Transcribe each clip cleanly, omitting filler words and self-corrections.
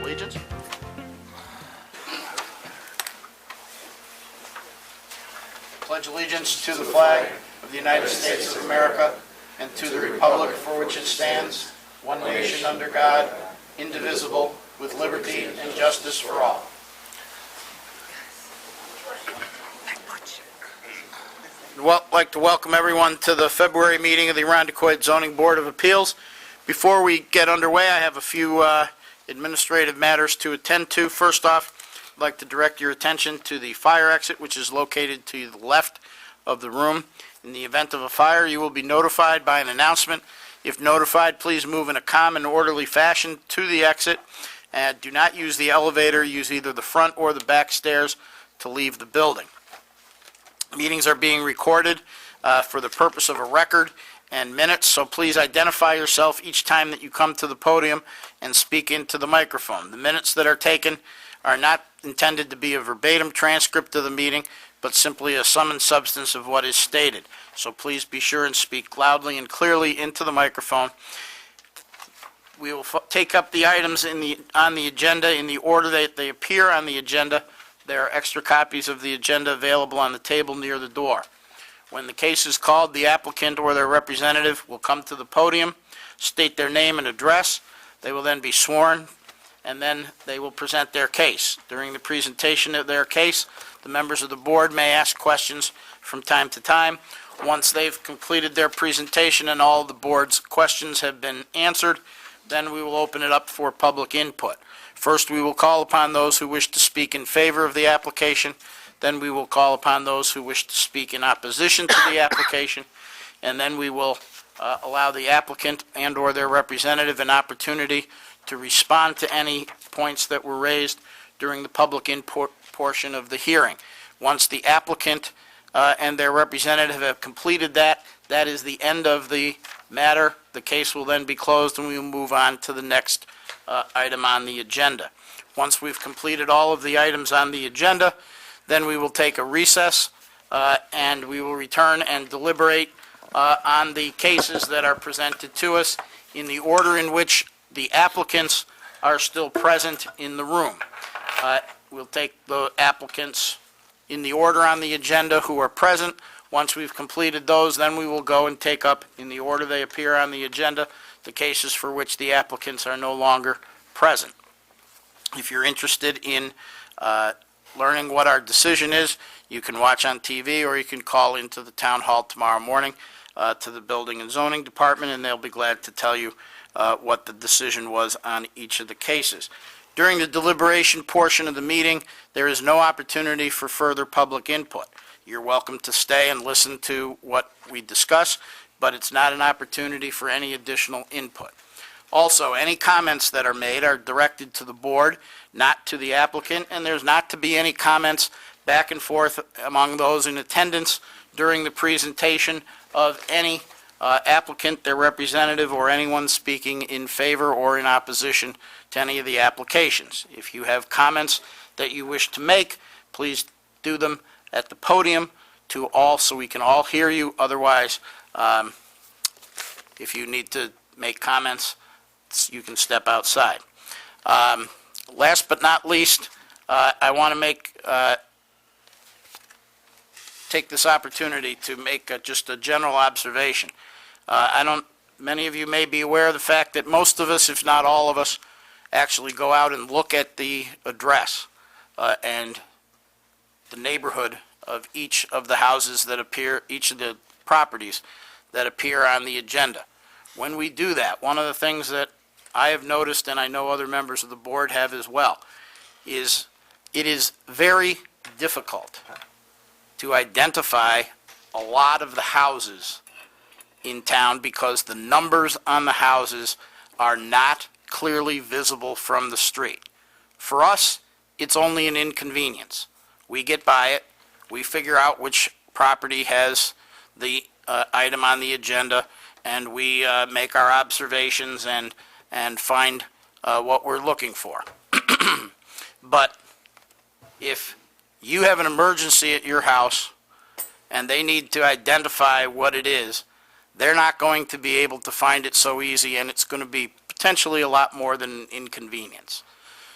allegiance. Pledge allegiance to the flag of the United States of America and to the republic for which it stands, one nation under God, indivisible, with liberty and justice for all. I'd like to welcome everyone to the February meeting of the Irondequoit Zoning Board of Appeals. Before we get underway, I have a few administrative matters to attend to. First off, I'd like to direct your attention to the fire exit, which is located to the left of the room. In the event of a fire, you will be notified by an announcement. If notified, please move in a calm and orderly fashion to the exit. And do not use the elevator. Use either the front or the back stairs to leave the building. Meetings are being recorded for the purpose of a record and minutes, so please identify yourself each time that you come to the podium and speak into the microphone. The minutes that are taken are not intended to be a verbatim transcript of the meeting, but simply a sum and substance of what is stated. So please be sure and speak loudly and clearly into the microphone. We will take up the items on the agenda in the order that they appear on the agenda. There are extra copies of the agenda available on the table near the door. When the case is called, the applicant or their representative will come to the podium, state their name and address. They will then be sworn, and then they will present their case. During the presentation of their case, the members of the board may ask questions from time to time. Once they've completed their presentation and all the board's questions have been answered, then we will open it up for public input. First, we will call upon those who wish to speak in favor of the application. Then we will call upon those who wish to speak in opposition to the application. And then we will allow the applicant and or their representative an opportunity to respond to any points that were raised during the public input portion of the hearing. Once the applicant and their representative have completed that, that is the end of the matter. The case will then be closed and we will move on to the next item on the agenda. Once we've completed all of the items on the agenda, then we will take a recess and we will return and deliberate on the cases that are presented to us in the order in which the applicants are still present in the room. We'll take the applicants in the order on the agenda who are present. Once we've completed those, then we will go and take up, in the order they appear on the agenda, the cases for which the applicants are no longer present. If you're interested in learning what our decision is, you can watch on TV or you can call into the town hall tomorrow morning to the Building and Zoning Department, and they'll be glad to tell you what the decision was on each of the cases. During the deliberation portion of the meeting, there is no opportunity for further public input. You're welcome to stay and listen to what we discuss, but it's not an opportunity for any additional input. Also, any comments that are made are directed to the board, not to the applicant, and there's not to be any comments back and forth among those in attendance during the presentation of any applicant, their representative, or anyone speaking in favor or in opposition to any of the applications. If you have comments that you wish to make, please do them at the podium to all so we can all hear you. Otherwise, if you need to make comments, you can step outside. Last but not least, I want to take this opportunity to make just a general observation. Many of you may be aware of the fact that most of us, if not all of us, actually go out and look at the address and the neighborhood of each of the houses that appear, each of the properties that appear on the agenda. When we do that, one of the things that I have noticed, and I know other members of the board have as well, is it is very difficult to identify a lot of the houses in town because the numbers on the houses are not clearly visible from the street. For us, it's only an inconvenience. We get by it, we figure out which property has the item on the agenda, and we make our observations and find what we're looking for. But if you have an emergency at your house and they need to identify what it is, they're not going to be able to find it so easy, and it's going to be potentially a lot more than an inconvenience.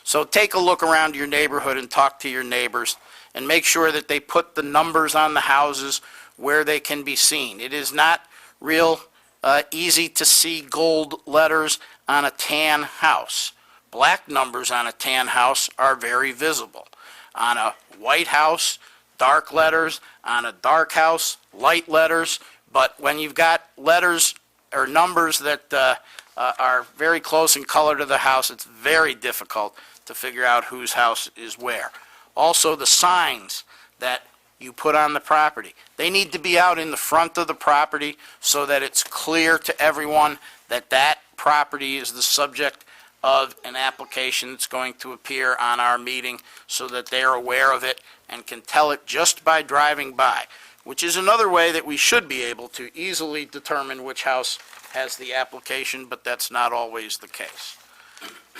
So take a look around your neighborhood and talk to your neighbors and make sure that they put the numbers on the houses where they can be seen. It is not real easy to see gold letters on a tan house. Black numbers on a tan house are very visible. On a white house, dark letters. On a dark house, light letters. But when you've got letters or numbers that are very close in color to the house, it's very difficult to figure out whose house is where. Also, the signs that you put on the property, they need to be out in the front of the property so that it's clear to everyone that that property is the subject of an application that's going to appear on our meeting so that they're aware of it and can tell it just by driving by, which is another way that we should be able to easily determine which house has the application, but that's not always the case.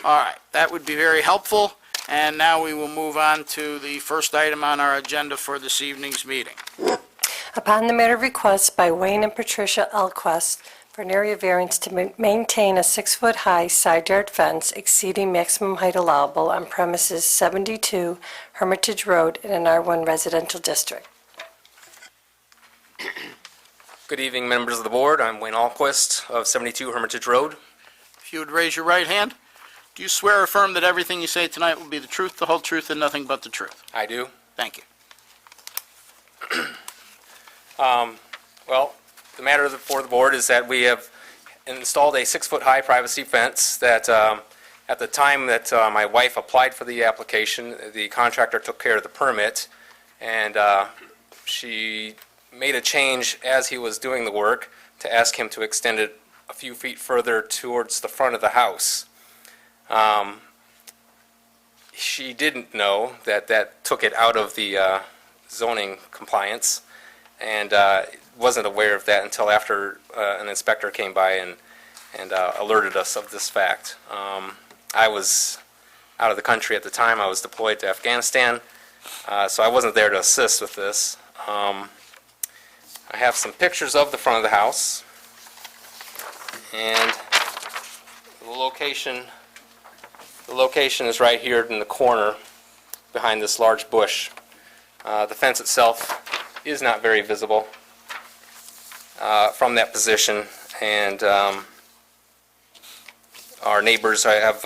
All right, that would be very helpful, and now we will move on to the first item on our agenda for this evening's meeting. Upon the matter of request by Wayne and Patricia Elquist for an area variance to maintain a 6-foot-high side yard fence exceeding maximum height allowable on premises 72 Hermitage Road in an R1 residential district. Good evening, members of the board. I'm Wayne Alquist of 72 Hermitage Road. If you would raise your right hand, do you swear or affirm that everything you say tonight will be the truth, the whole truth, and nothing but the truth? I do. Thank you. Well, the matter for the board is that we have installed a 6-foot-high privacy fence that at the time that my wife applied for the application, the contractor took care of the permit, and she made a change as he was doing the work to ask him to extend it a few feet further towards the front of the house. She didn't know that that took it out of the zoning compliance, and wasn't aware of that until after an inspector came by and alerted us of this fact. I was out of the country at the time. I was deployed to Afghanistan, so I wasn't there to assist with this. I have some pictures of the front of the house, and the location is right here in the corner behind this large bush. The fence itself is not very visible from that position, and our neighbors have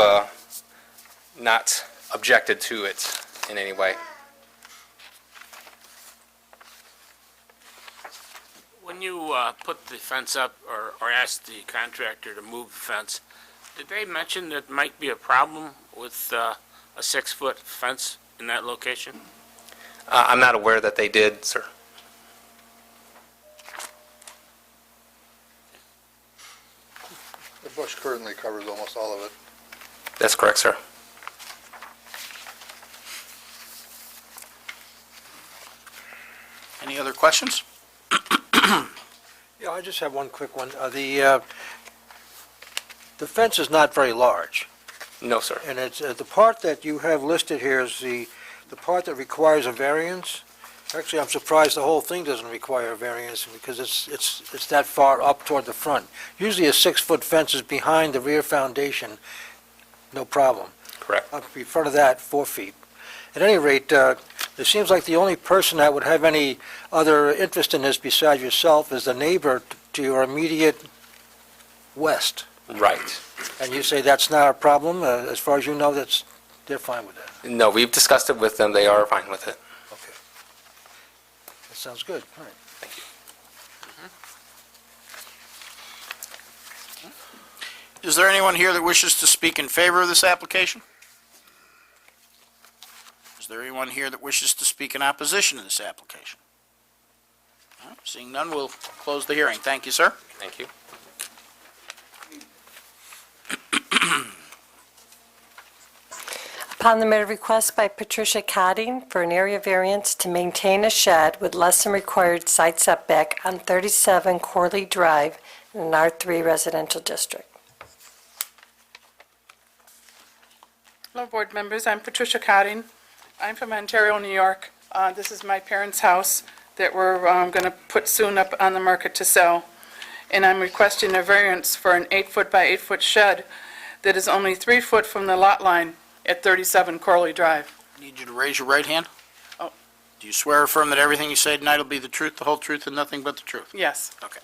not objected to it in any way. When you put the fence up or asked the contractor to move the fence, did they mention that might be a problem with a 6-foot fence in that location? I'm not aware that they did, sir. The bush currently covers almost all of it. That's correct, sir. Any other questions? Yeah, I just have one quick one. The fence is not very large, No, sir. and it's, the part that you have listed here is the part that requires a variance. Actually, I'm surprised the whole thing doesn't require a variance, because it's that far up toward the front. Usually a 6-foot fence is behind the rear foundation, no problem. Correct. Up in front of that, 4 feet. At any rate, it seems like the only person that would have any other interest in this besides yourself is the neighbor to your immediate west. Right. And you say that's not a problem? As far as you know, they're fine with that? No, we've discussed it with them. They are fine with it. Okay. That sounds good. All right. Thank you. Is there anyone here that wishes to speak in favor of this application? Is there anyone here that wishes to speak in opposition to this application? All right, seeing none, we'll close the hearing. Thank you, sir. Thank you. Upon the matter of request by Patricia Cotting for an area variance to maintain a shed with less than required side setback on 37 Corley Drive in an R3 residential district. Hello, board members. I'm Patricia Cotting. I'm from Ontario, New York. This is my parents' house that we're going to put soon up on the market to sell. And I'm requesting a variance for an 8-foot by 8-foot shed that is only 3 foot from the lot line at 37 Corley Drive. Need you to raise your right hand. Oh. Do you swear or affirm that everything you say tonight will be the truth, the whole truth, and nothing but the truth? Yes. Okay.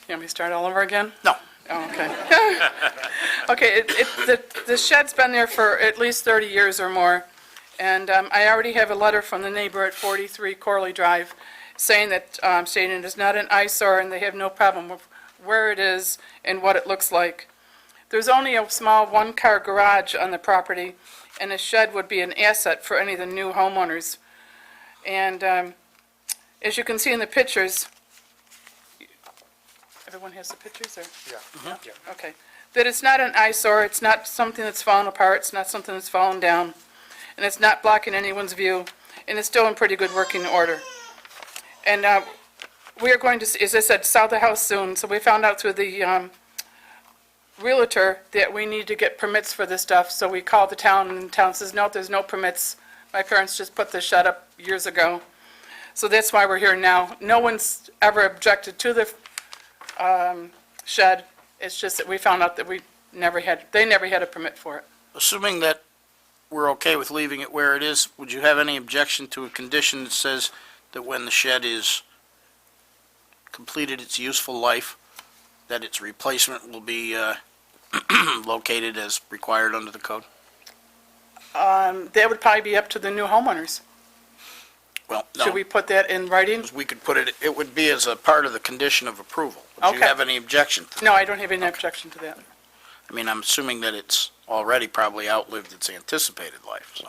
You want me to start all over again? No. Oh, okay. Okay, the shed's been there for at least 30 years or more, and I already have a letter from the neighbor at 43 Corley Drive saying that, stating it is not an eyesore and they have no problem with where it is and what it looks like. There's only a small one-car garage on the property, and a shed would be an asset for any of the new homeowners. And as you can see in the pictures, everyone has the pictures, or? Yeah. Okay. That it's not an eyesore, it's not something that's fallen apart, it's not something that's fallen down, and it's not blocking anyone's view, and it's still in pretty good working order. And we are going to, as I said, sell the house soon, so we found out through the realtor that we need to get permits for this stuff, so we called the town, and the town says, no, there's no permits. My parents just put the shed up years ago. So that's why we're here now. No one's ever objected to the shed. It's just that we found out that they never had a permit for it. Assuming that we're okay with leaving it where it is, would you have any objection to a condition that says that when the shed is completed its useful life, that its replacement will be located as required under the code? That would probably be up to the new homeowners. Well, no. Should we put that in writing? We could put it, it would be as a part of the condition of approval. Would you Okay. have any objection to that? No, I don't have any objection to that. I mean, I'm assuming that it's already probably outlived its anticipated life, so.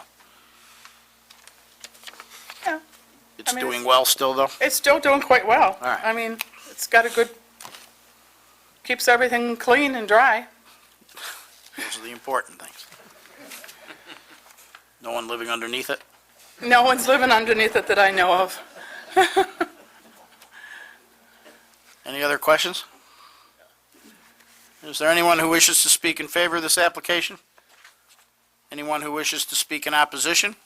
Yeah. It's I mean, doing well still, though? It's still doing quite well. All right. I mean, it's got a good, keeps everything clean and dry. Those are the important things. No one living underneath it? No one's living underneath it that I know of. Any other questions? Is there anyone who wishes to speak in favor of this application? Anyone who wishes to speak in opposition?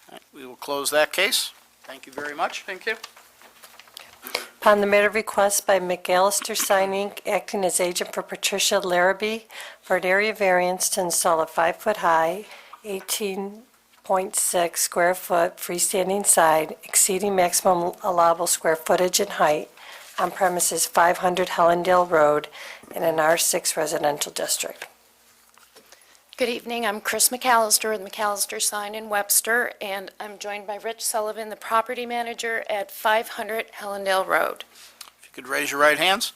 All right, we will close that case. Thank you very much. Thank you. Upon the matter of request by McAllister Sign Inc., acting as agent for Patricia Larrabee for an area variance to install a 5-foot-high, 18.6 square foot freestanding sign exceeding maximum allowable square footage and height on premises 500 Hellendale Road in an R6 residential district. Good evening, I'm Chris McAllister with McAllister Sign in Webster, and I'm joined by Rich Sullivan, the property manager at 500 Hellendale Road. If you could raise your right hands.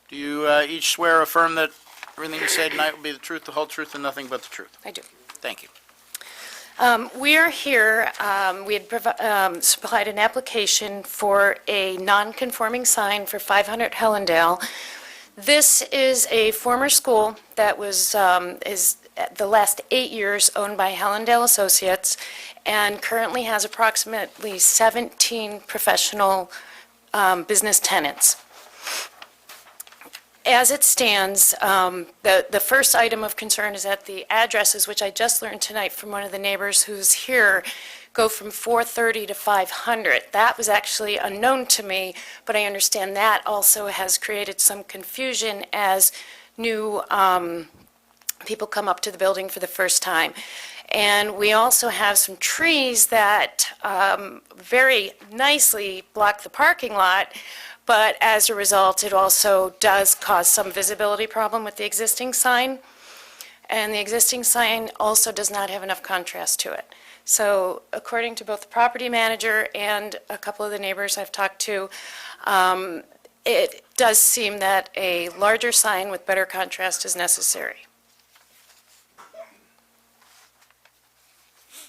Do you each swear or affirm that everything you say tonight will be the truth, the whole truth, and nothing but the truth? I do. Thank you. We are here, we had supplied an application for a non-conforming sign for 500 Hellendale. This is a former school that was, is the last 8 years owned by Hellendale Associates and currently has approximately 17 professional business tenants. As it stands, the first item of concern is that the addresses, which I just learned tonight from one of the neighbors who's here, go from 430 to 500. That was actually unknown to me, but I understand that also has created some confusion as new people come up to the building for the first time. And we also have some trees that very nicely block the parking lot, but as a result, it also does cause some visibility problem with the existing sign. And the existing sign also does not have enough contrast to it. So according to both the property manager and a couple of the neighbors I've talked to, it does seem that a larger sign with better contrast is necessary.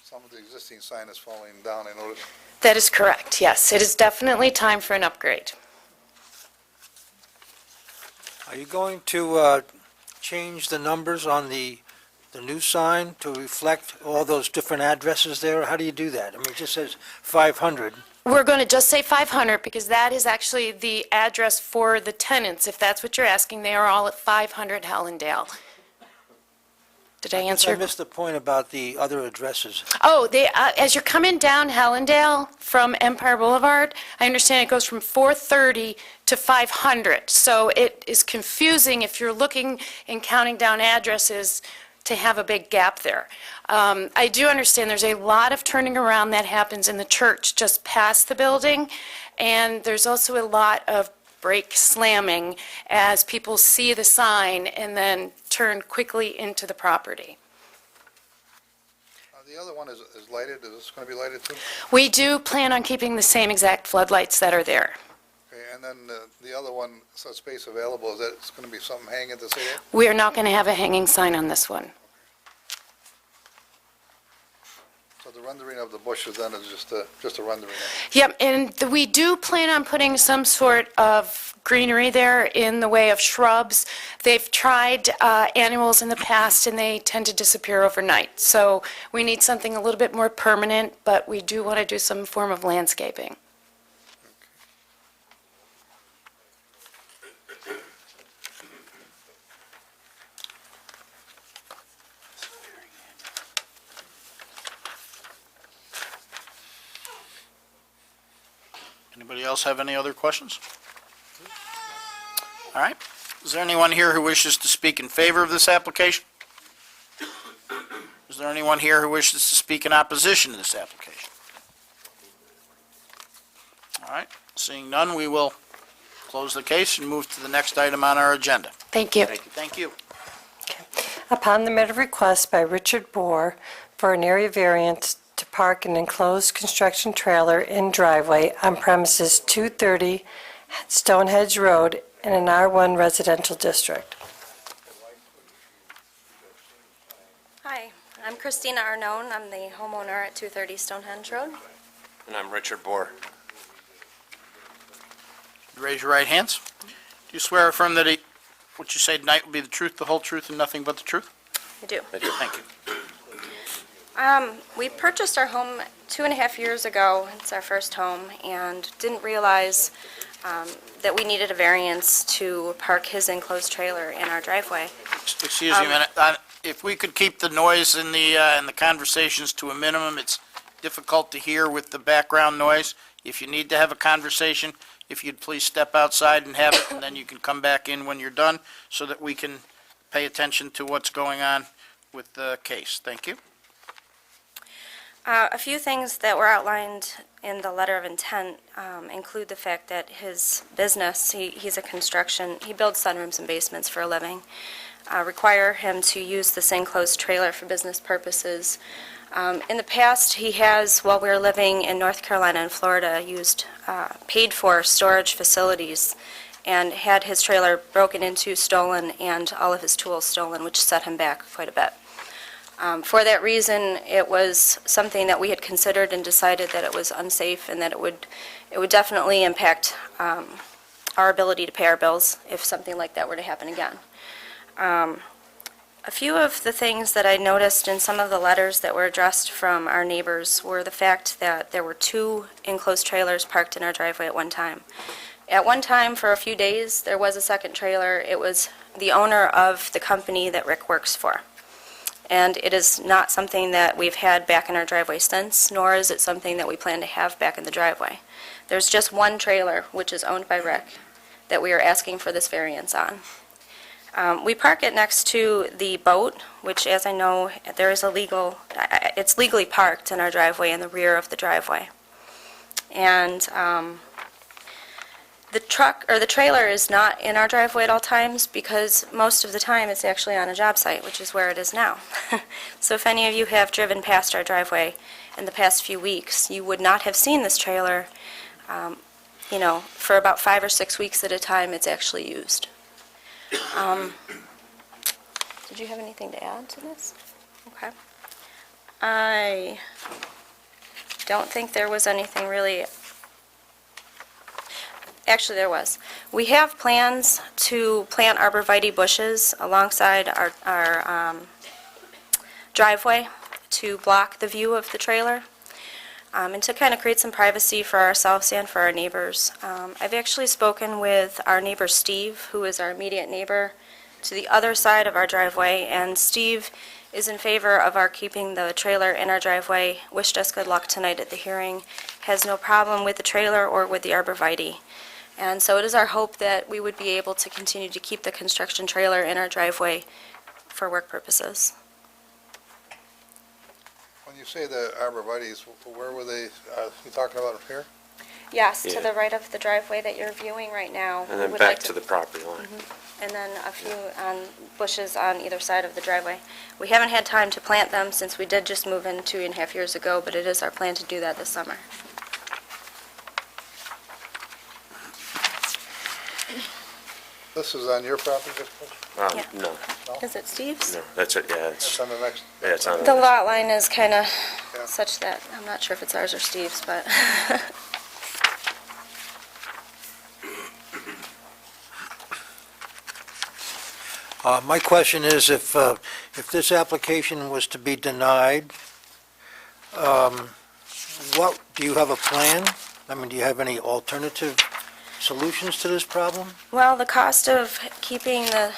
Some of the existing sign is falling down, I noticed. That is correct, yes. It is definitely time for an upgrade. Are you going to change the numbers on the new sign to reflect all those different addresses there? How do you do that? I mean, it just says 500. We're going to just say 500 because that is actually the address for the tenants. If that's what you're asking, they are all at 500 Hellendale. Did I I answer? missed the point about the other addresses. Oh, as you're coming down Hellendale from Empire Boulevard, I understand it goes from 430 to 500. So it is confusing if you're looking and counting down addresses to have a big gap there. I do understand there's a lot of turning around that happens in the church just past the building, and there's also a lot of brake slamming as people see the sign and then turn quickly into the property. The other one is lighted, is this going to be lighted too? We do plan on keeping the same exact floodlights that are there. Okay, and then the other one, so space available, is that it's going to be something hanging to say that? We are not going to have a hanging sign on this one. So the rendering of the bushes then is just a rendering? Yep, and we do plan on putting some sort of greenery there in the way of shrubs. They've tried annuals in the past, and they tend to disappear overnight. So we need something a little bit more permanent, but we do want to do some form of landscaping. Anybody else have any other questions? All right. Is there anyone here who wishes to speak in favor of this application? Is there anyone here who wishes to speak in opposition to this application? All right. Seeing none, we will close the case and move to the next item on our agenda. Thank you. Thank you. Upon the matter of request by Richard Bohr for an area variance to park an enclosed construction trailer in driveway on premises 230 Stonehenge Road in an R1 residential district. Hi, I'm Christina Arnone. I'm the homeowner at 230 Stonehenge Road. And I'm Richard Bohr. Raise your right hands. Do you swear or affirm that what you say tonight will be the truth, the whole truth, and nothing but the truth? I do. Thank you. We purchased our home 2.5 years ago. It's our first home, and didn't realize that we needed a variance to park his enclosed trailer in our driveway. Excuse me a minute. If we could keep the noise in the conversations to a minimum, it's difficult to hear with the background noise. If you need to have a conversation, if you'd please step outside and have it, and then you can come back in when you're done, so that we can pay attention to what's going on with the case. Thank you. A few things that were outlined in the letter of intent include the fact that his business, he's a construction, he builds sunrooms and basements for a living, require him to use this enclosed trailer for business purposes. In the past, he has, while we were living in North Carolina and Florida, used paid-for storage facilities and had his trailer broken into, stolen, and all of his tools stolen, which set him back quite a bit. For that reason, it was something that we had considered and decided that it was unsafe and that it would definitely impact our ability to pay our bills if something like that were to happen again. A few of the things that I noticed in some of the letters that were addressed from our neighbors were the fact that there were 2 enclosed trailers parked in our driveway at one time. At one time, for a few days, there was a second trailer. It was the owner of the company that Rick works for. And it is not something that we've had back in our driveway since, nor is it something that we plan to have back in the driveway. There's just one trailer, which is owned by Rick, that we are asking for this variance on. We park it next to the boat, which, as I know, there is it's legally parked in our driveway in the rear of the driveway. And the trailer is not in our driveway at all times because most of the time it's actually on a job site, which is where it is now. So if any of you have driven past our driveway in the past few weeks, you would not have seen this trailer, for about 5 or 6 weeks at a time it's actually used. Did you have anything to add to this? Okay. I don't think there was anything really. Actually, there was. We have plans to plant arborvitae bushes alongside our driveway to block the view of the trailer and to kind of create some privacy for ourselves and for our neighbors. I've actually spoken with our neighbor Steve, who is our immediate neighbor to the other side of our driveway, and Steve is in favor of our keeping the trailer in our driveway, wished us good luck tonight at the hearing, has no problem with the trailer or with the arborvitae. And so it is our hope that we would be able to continue to keep the construction trailer in our driveway for work purposes. When you say the arborvitae's, where were they, you talking about up here? Yes, to Yeah. the right of the driveway that you're viewing right now. And we then would back like to the property line. And then a few bushes on either side of the driveway. We haven't had time to plant them since we did just move in 2.5 years ago, but it is our plan to do that this summer. This is on your property, this place? Yeah. No, Is it Steve's? no, that's it, yeah, That's it's, on the next, yeah, it's on The lot line is kind of Yeah. such that, I'm not sure if it's ours or Steve's, but My question is, if this application was to be denied, what, do you have a plan? I mean, do you have any alternative solutions to this problem? well, the cost of keeping the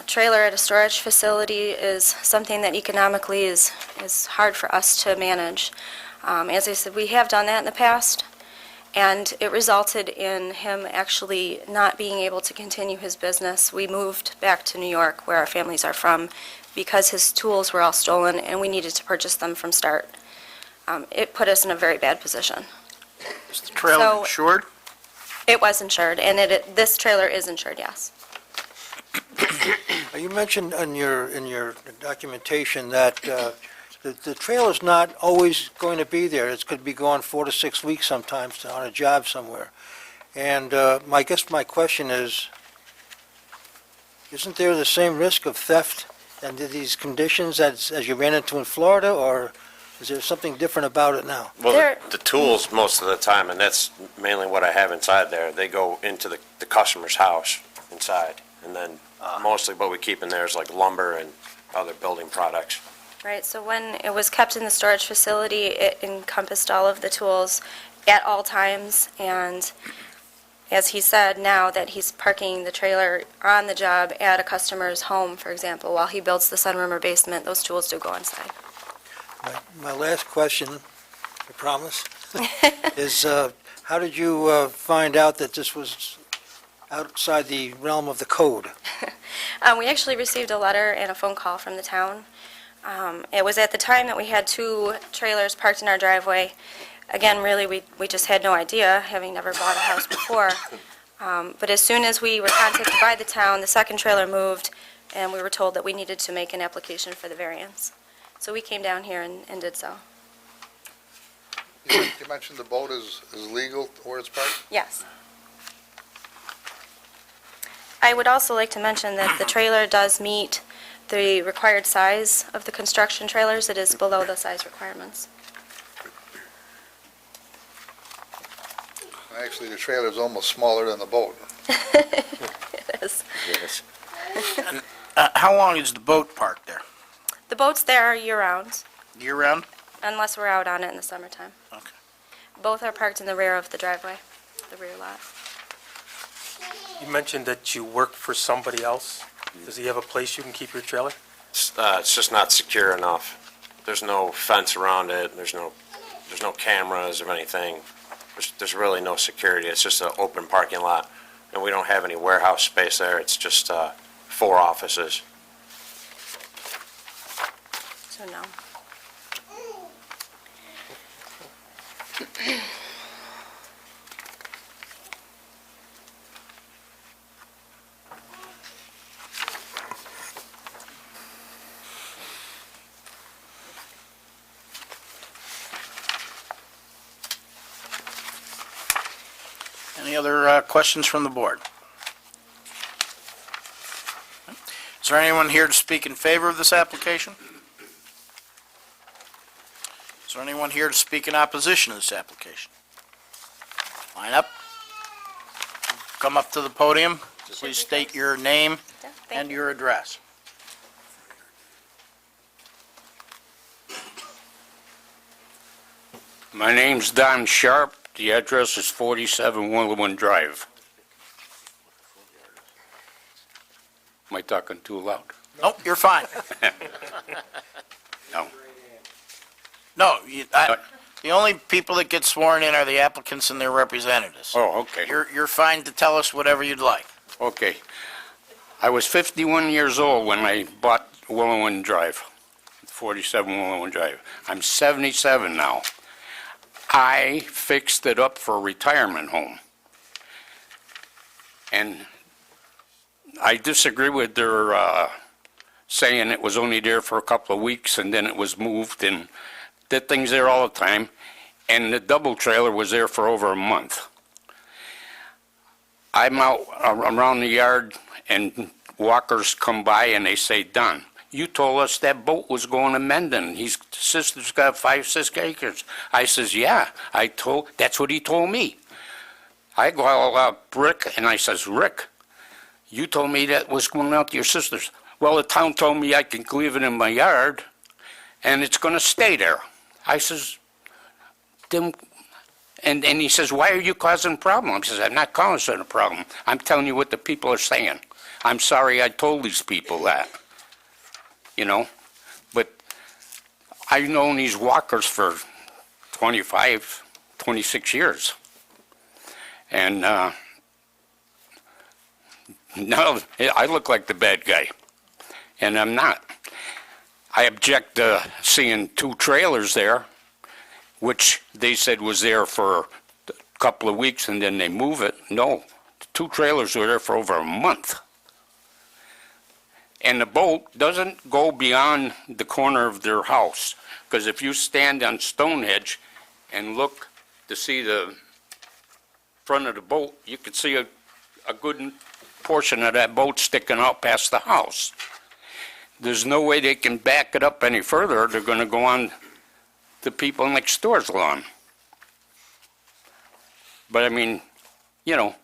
trailer at a storage facility is something that economically is hard for us to manage. As I said, we have done that in the past, and it resulted in him actually not being able to continue his business. We moved back to New York, where our families are from, because his tools were all stolen, and we needed to purchase them from start. It put us in a very bad position. Is the trailer So- insured? It was insured, and this trailer is insured, yes. You mentioned in your documentation that the trailer's not always going to be there. It could be gone 4 to 6 weeks sometimes on a job somewhere. And I guess my question is, isn't there the same risk of theft under these conditions as you ran into in Florida, or is there something different about it now? well, There- the tools most of the time, and that's mainly what I have inside there, they go into the customer's house inside, and then mostly what we keep in there is like lumber and other building products. Right, so when it was kept in the storage facility, it encompassed all of the tools at all times, and as he said, now that he's parking the trailer on the job at a customer's home, for example, while he builds the sunroom or basement, those tools do go inside. My last question, I promise, is how did you find out that this was outside the realm of the code? We actually received a letter and a phone call from the town. It was at the time that we had 2 trailers parked in our driveway. Again, really, we just had no idea, having never bought a house before. But as soon as we were contacted by the town, the second trailer moved, and we were told that we needed to make an application for the variance. So we came down here and did so. You mentioned the boat is legal where it's parked? Yes. I would also like to mention that the trailer does meet the required size of the construction trailers. It is below the size requirements. Actually, the trailer's almost smaller than the boat. It is. Yes. How long is the boat parked there? The boat's there year-round, Year-round? unless we're out on it in the summertime. Okay. Both are parked in the rear of the driveway, the rear lot. You mentioned that you work for somebody else. Does he have a place you can keep your trailer? It's just not secure enough. There's no fence around it, there's no cameras or anything. There's really no security, it's just an open parking lot, and we don't have any warehouse space there, it's just 4 offices. So no. Any other questions from the board? Is there anyone here to speak in favor of this application? Is there anyone here to speak in opposition to this application? Line up. Come up to the podium. Please state your name Yeah, thank and you. your address. My name's Don Sharp. The address is 47 Willowman Drive. Am I talking too loud? Nope, you're fine. No. No, the only people that get sworn in are the applicants and their representatives. Oh, okay. You're fine to tell us whatever you'd like. Okay. I was 51 years old when I bought Willowin Drive, 47 Willowin Drive. I'm 77 now. I fixed it up for a retirement home. And I disagree with their saying it was only there for a couple of weeks and then it was moved and did things there all the time. And the double trailer was there for over a month. I'm out around the yard and walkers come by and they say, Don, you told us that boat was going to Mendon. His sister's got 5-6 acres. I says, yeah, that's what he told me. I go out, Rick, and I says, Rick, you told me that was going out to your sister's. Well, the town told me I can leave it in my yard and it's going to stay there. I says, then, and he says, why are you causing problems? I says, I'm not causing a problem. I'm telling you what the people are saying. I'm sorry I told these people that, you know, but I've known these walkers for 25, 26 years. And now I look like the bad guy, and I'm not. I object to seeing 2 trailers there, which they said was there for a couple of weeks and then they move it. No, the 2 trailers were there for over a month. And the boat doesn't go beyond the corner of their house, because if you stand on Stonehenge and look to see the front of the boat, you can see a good portion of that boat sticking out past the house. There's no way they can back it up any further. They're going to go on the people next door's lawn. But I mean, you know,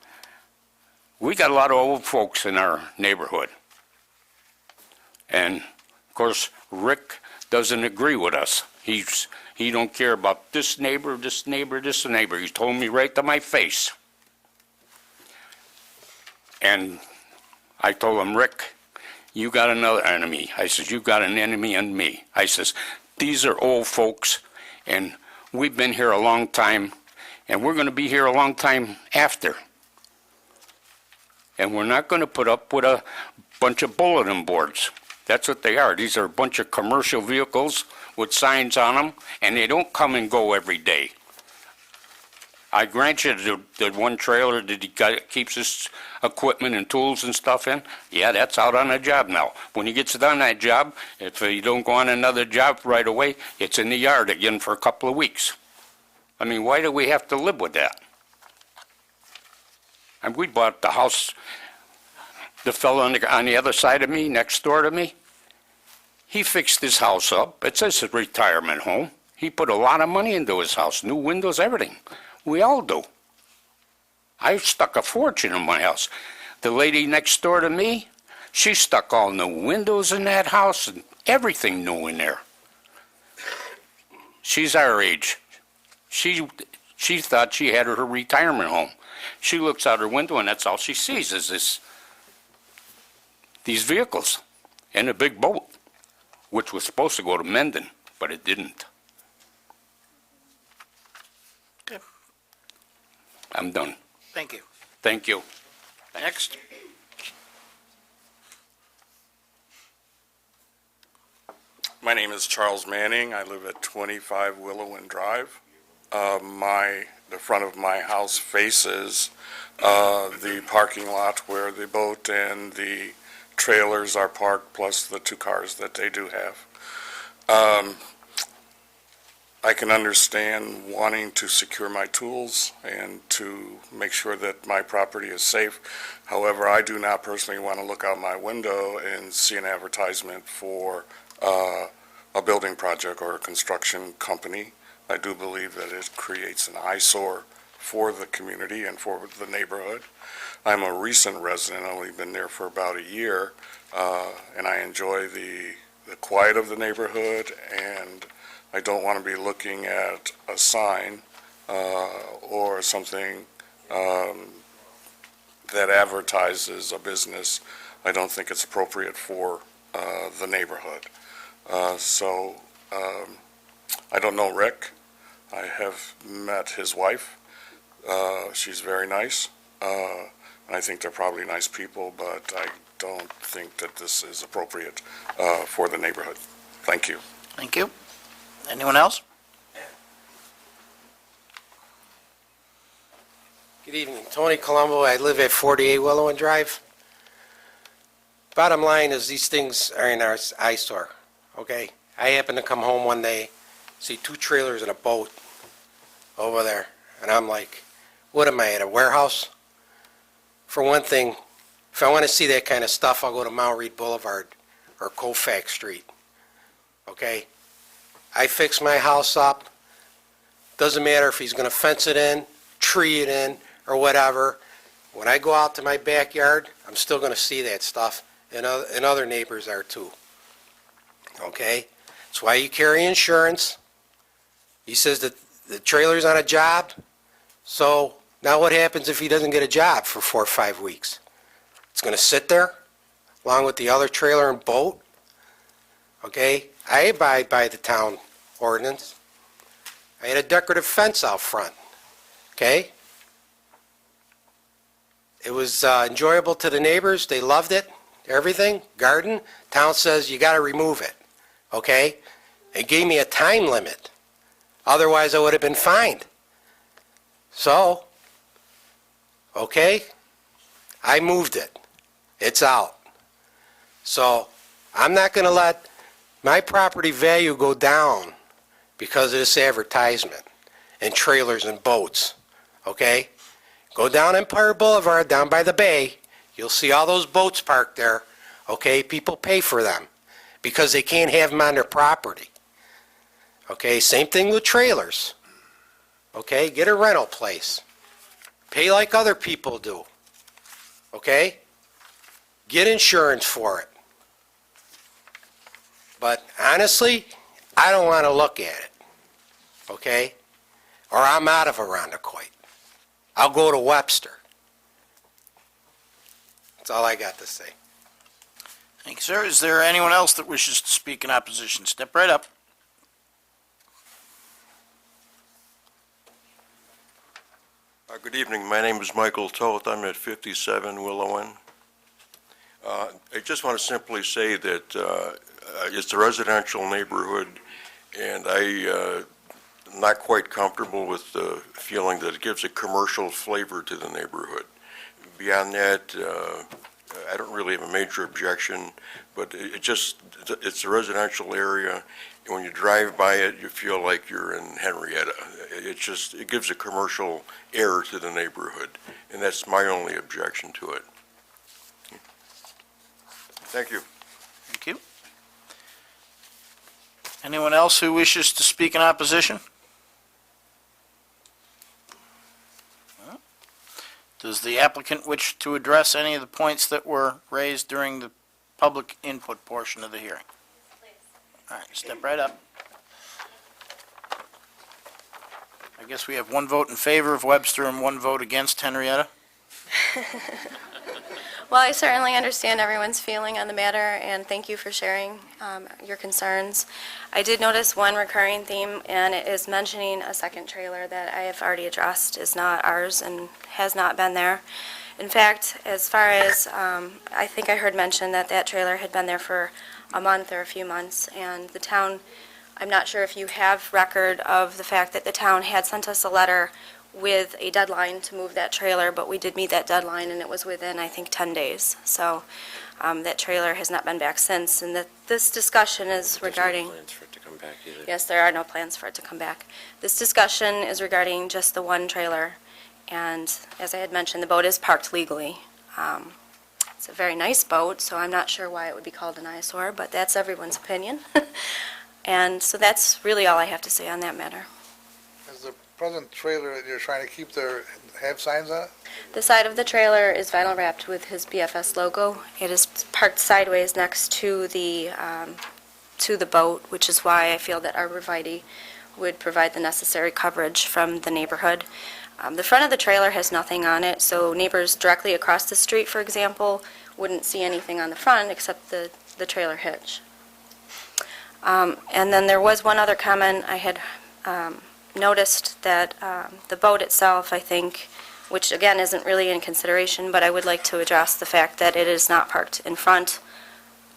we got a lot of old folks in our neighborhood. And of course, Rick doesn't agree with us. He don't care about this neighbor, this neighbor, this neighbor. He told me right to my face. And I told him, Rick, you got another enemy. I says, you got an enemy in me. I says, these are old folks, and we've been here a long time, and we're going to be here a long time after. And we're not going to put up with a bunch of bulletin boards. That's what they are. These are a bunch of commercial vehicles with signs on them, and they don't come and go every day. I grant you the one trailer that he keeps his equipment and tools and stuff in, yeah, that's out on a job now. When he gets done that job, if he don't go on another job right away, it's in the yard again for a couple of weeks. I mean, why do we have to live with that? And we bought the house, the fellow on the other side of me, next door to me, he fixed his house up. It says a retirement home. He put a lot of money into his house, new windows, everything. We all do. I stuck a fortune in my house. The lady next door to me, she stuck all new windows in that house and everything new in there. She's our age. She thought she had her retirement home. She looks out her window and that's all she sees is these vehicles and a big boat, which was supposed to go to Mendon, but it didn't. Okay. I'm done. Thank you. Thank you. Next. My name is Charles Manning. I live at 25 Willowin Drive. The front of my house faces the parking lot where the boat and the trailers are parked, plus the 2 cars that they do have. I can understand wanting to secure my tools and to make sure that my property is safe. However, I do not personally want to look out my window and see an advertisement for a building project or a construction company. I do believe that it creates an eyesore for the community and for the neighborhood. I'm a recent resident, I've only been there for about a year, and I enjoy the quiet of the neighborhood, and I don't want to be looking at a sign or something that advertises a business. I don't think it's appropriate for the neighborhood. I don't know Rick. I have met his wife. She's very nice. I think they're probably nice people, but I don't think that this is appropriate for the neighborhood. Thank you. Thank you. Anyone else? Good evening. Tony Colombo. I live at 48 Willow Drive. Bottom line is these things are in our eyesore, okay? I happened to come home one day, see 2 trailers and a boat over there, and I'm like, what am I, at a warehouse? For one thing, if I want to see that kind of stuff, I'll go to Mount Reed Boulevard or Colfax Street, okay? I fix my house up. Doesn't matter if he's going to fence it in, tree it in, or whatever. When I go out to my backyard, I'm still going to see that stuff, and other neighbors are too. Okay? That's why you carry insurance. He says that the trailer's on a job, so now what happens if he doesn't get a job for 4 or 5 weeks? It's going to sit there, along with the other trailer and boat. Okay? I abide by the town ordinance. I had a decorative fence out front. Okay? It was enjoyable to the neighbors. They loved it. Everything. Garden. Town says you got to remove it. Okay? It gave me a time limit. Otherwise, I would have been fined. So, okay, I moved it. It's out. So, I'm not going to let my property value go down because of this advertisement and trailers and boats. Okay? Go down Empire Boulevard, down by the bay. You'll see all those boats parked there. Okay? People pay for them because they can't have them on their property. Okay? Same thing with trailers. Okay? Get a rental place. Pay like other people do. Okay? Get insurance for it. But honestly, I don't want to look at it. Okay? Or I'm out of Arundecoit. I'll go to Webster. That's all I got to say. Thank you, sir. Is there anyone else that wishes to speak in opposition? Step right up. Good evening. My name is Michael Toth. I'm at 57 Willowen. I just want to simply say that it's a residential neighborhood, and I'm not quite comfortable with the feeling that it gives a commercial flavor to the neighborhood. Beyond that, I don't really have a major objection, but it's a residential area, and when you drive by it, you feel like you're in Henrietta. It gives a commercial air to the neighborhood, and that's my only objection to it. Thank you. Thank you. Anyone else who wishes to speak in opposition? No? Does the applicant wish to address any of the points that were raised during the public input portion of the hearing? All right, step right up. I guess we have one vote in favor of Webster and one vote against Henrietta. Well, I certainly understand everyone's feeling on the matter, and thank you for sharing your concerns. I did notice one recurring theme, and it is mentioning a second trailer that I have already addressed is not ours and has not been there. In fact, as far as, I think I heard mention that that trailer had been there for a month or a few months, and the town, I'm not sure if you have record of the fact that the town had sent us a letter with a deadline to move that trailer, but we did meet that deadline, and it was within, I think, 10 days. So that trailer has not been back since, and this discussion is regarding... There's no plans for it to come back either. Yes, there are no plans for it to come back. This discussion is regarding just the one trailer, and as I had mentioned, the boat is parked legally. It's a very nice boat, so I'm not sure why it would be called an eyesore, but that's everyone's opinion. And so that's really all I have to say on that matter. Is the present trailer that you're trying to keep there have signs on it? The side of the trailer is vinyl wrapped with his BFS logo. It is parked sideways next to the boat, which is why I feel that arborvitae would provide the necessary coverage from the neighborhood. The front of the trailer has nothing on it, so neighbors directly across the street, for example, wouldn't see anything on the front except the the trailer hitch. And then there was one other comment. I had noticed that the boat itself, I think, which again isn't really in consideration, but I would like to address the fact that it is not parked in front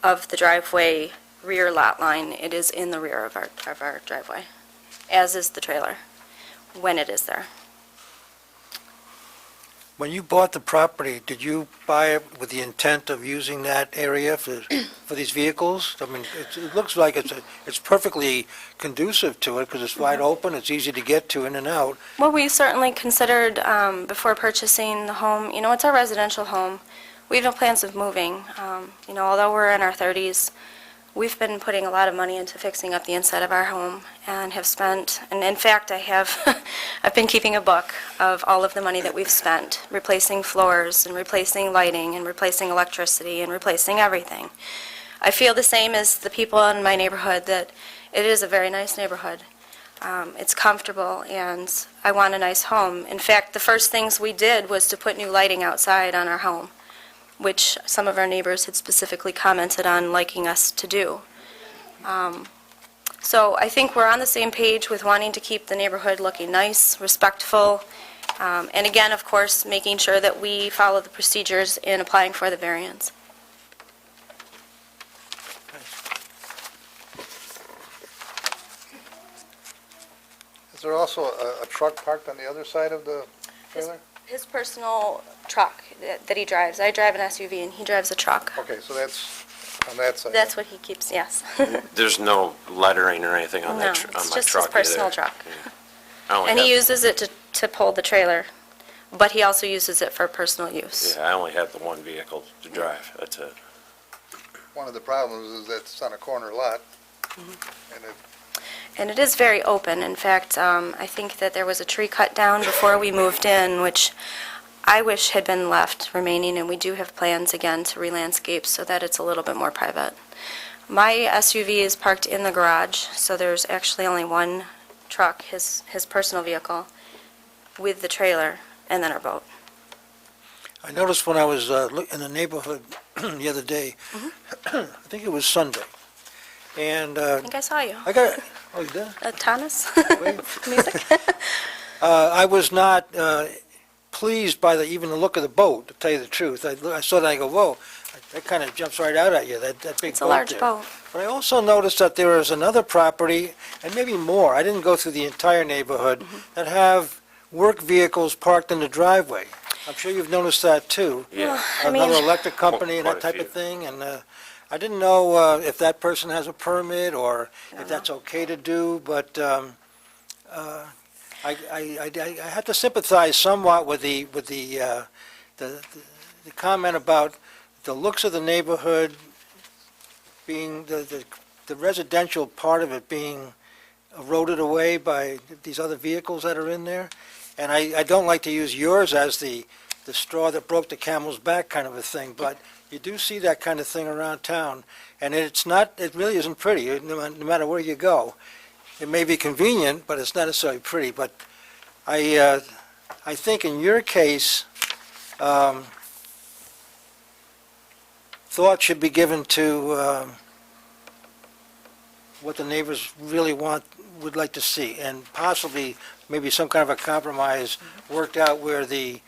of the driveway rear lot line. It is in the rear of our driveway, as is the trailer, when it is there. When you bought the property, did you buy it with the intent of using that area for these vehicles? I mean, it looks like it's perfectly conducive to it because it's wide open, it's easy to get to in and out. Well, we certainly considered, before purchasing the home, it's our residential home. We have no plans of moving. Although we're in our 30s, we've been putting a lot of money into fixing up the inside of our home and have spent, and in fact, I've been keeping a book of all of the money that we've spent, replacing floors and replacing lighting and replacing electricity and replacing everything. I feel the same as the people in my neighborhood, that it is a very nice neighborhood. It's comfortable, and I want a nice home. In fact, the first things we did was to put new lighting outside on our home, which some of our neighbors had specifically commented on liking us to do. So I think we're on the same page with wanting to keep the neighborhood looking nice, respectful, and again, of course, making sure that we follow the procedures in applying for the variance. Is there also a truck parked on the other side of the trailer? His personal truck that he drives. I drive an SUV, and he drives a truck. Okay, so that's on that side. That's what he keeps, yes. There's no lettering or anything on No, that, it's on my truck just his personal either. truck. I only And he have- uses it to pull the trailer, but he also uses it for personal use. Yeah, I only have the one vehicle to drive, that's it. One of the problems is that it's on a corner lot, Mm-hmm. and it And it is very open. In fact, I think that there was a tree cut down before we moved in, which I wish had been left remaining, and we do have plans again to re-landscape so that it's a little bit more private. My SUV is parked in the garage, so there's actually only one truck, his personal vehicle, with the trailer, and then our boat. I noticed when I was in the neighborhood the other day, I think it was Sunday, and I think I saw you. I got, oh, you did? Thomas? Wait. Music? I was not pleased by even the look of the boat, to tell you the truth. I saw that, I go, whoa, that kind of jumps right out at you, that big boat It's a large there. boat. But I also noticed that there is another property, and maybe more, I didn't go through the entire neighborhood, that have work vehicles parked in the driveway. I'm sure you've noticed that too. Yeah. I mean- Another electric company and Quite that a type of few. thing, and I didn't know if that person has a permit or if that's okay to do, but I had to sympathize somewhat with the comment about the looks of the neighborhood being, the residential part of it being eroded away by these other vehicles that are in there. And I don't like to use yours as the straw that broke the camel's back kind of a thing, but you do see that kind of thing around town. And it really isn't pretty, no matter where you go. It may be convenient, but it's not necessarily pretty. But I think in your case, thought should be given to what the neighbors really would like to see, and possibly maybe some kind of a compromise worked out where the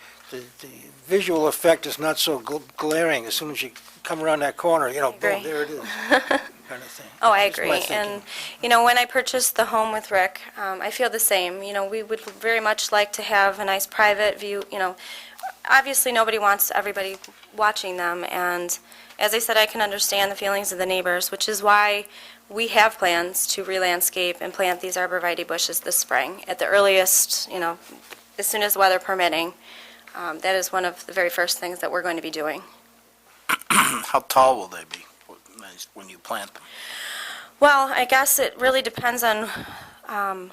visual effect is not so glaring as soon as you come around that corner, boom, agree. there it is, kind of thing. Oh, I That's my agree. thinking. And, when I purchased the home with Rick, I feel the same. We would very much like to have a nice private view, Obviously, nobody wants everybody watching them, and as I said, I can understand the feelings of the neighbors, which is why we have plans to re-landscape and plant these arborvitae bushes this spring. At the earliest, as soon as weather permitting, that is one of the very first things that we're going to be doing. How tall will they be when you plant them? Well, I guess it really depends on, I'm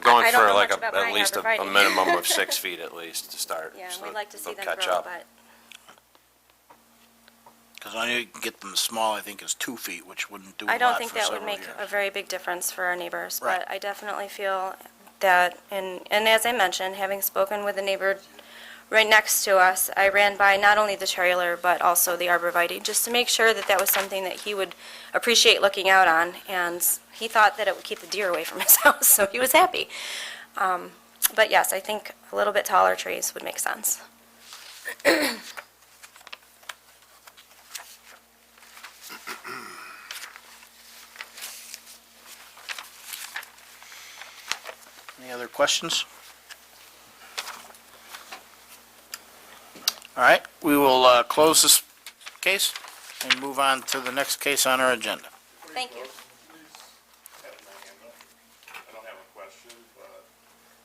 going I don't for know like much about at my least a arborvitae. minimum of 6 feet at least to start. yeah, so we'd like to see they'll them catch grow, up. but Because I know you can get them small, I think is 2 feet, which wouldn't do a I don't lot think for that would several make years. a very big difference for our neighbors. Right. But I definitely feel that, and as I mentioned, having spoken with the neighbor right next to us, I ran by not only the trailer, but also the arborvitae, just to make sure that that was something that he would appreciate looking out on, and he thought that it would keep the deer away from his house, so he was happy. But yes, I think a little bit taller trees would make sense. Any other questions? All right, we will close this case and move on to the next case on our agenda. Thank you. I don't have a question,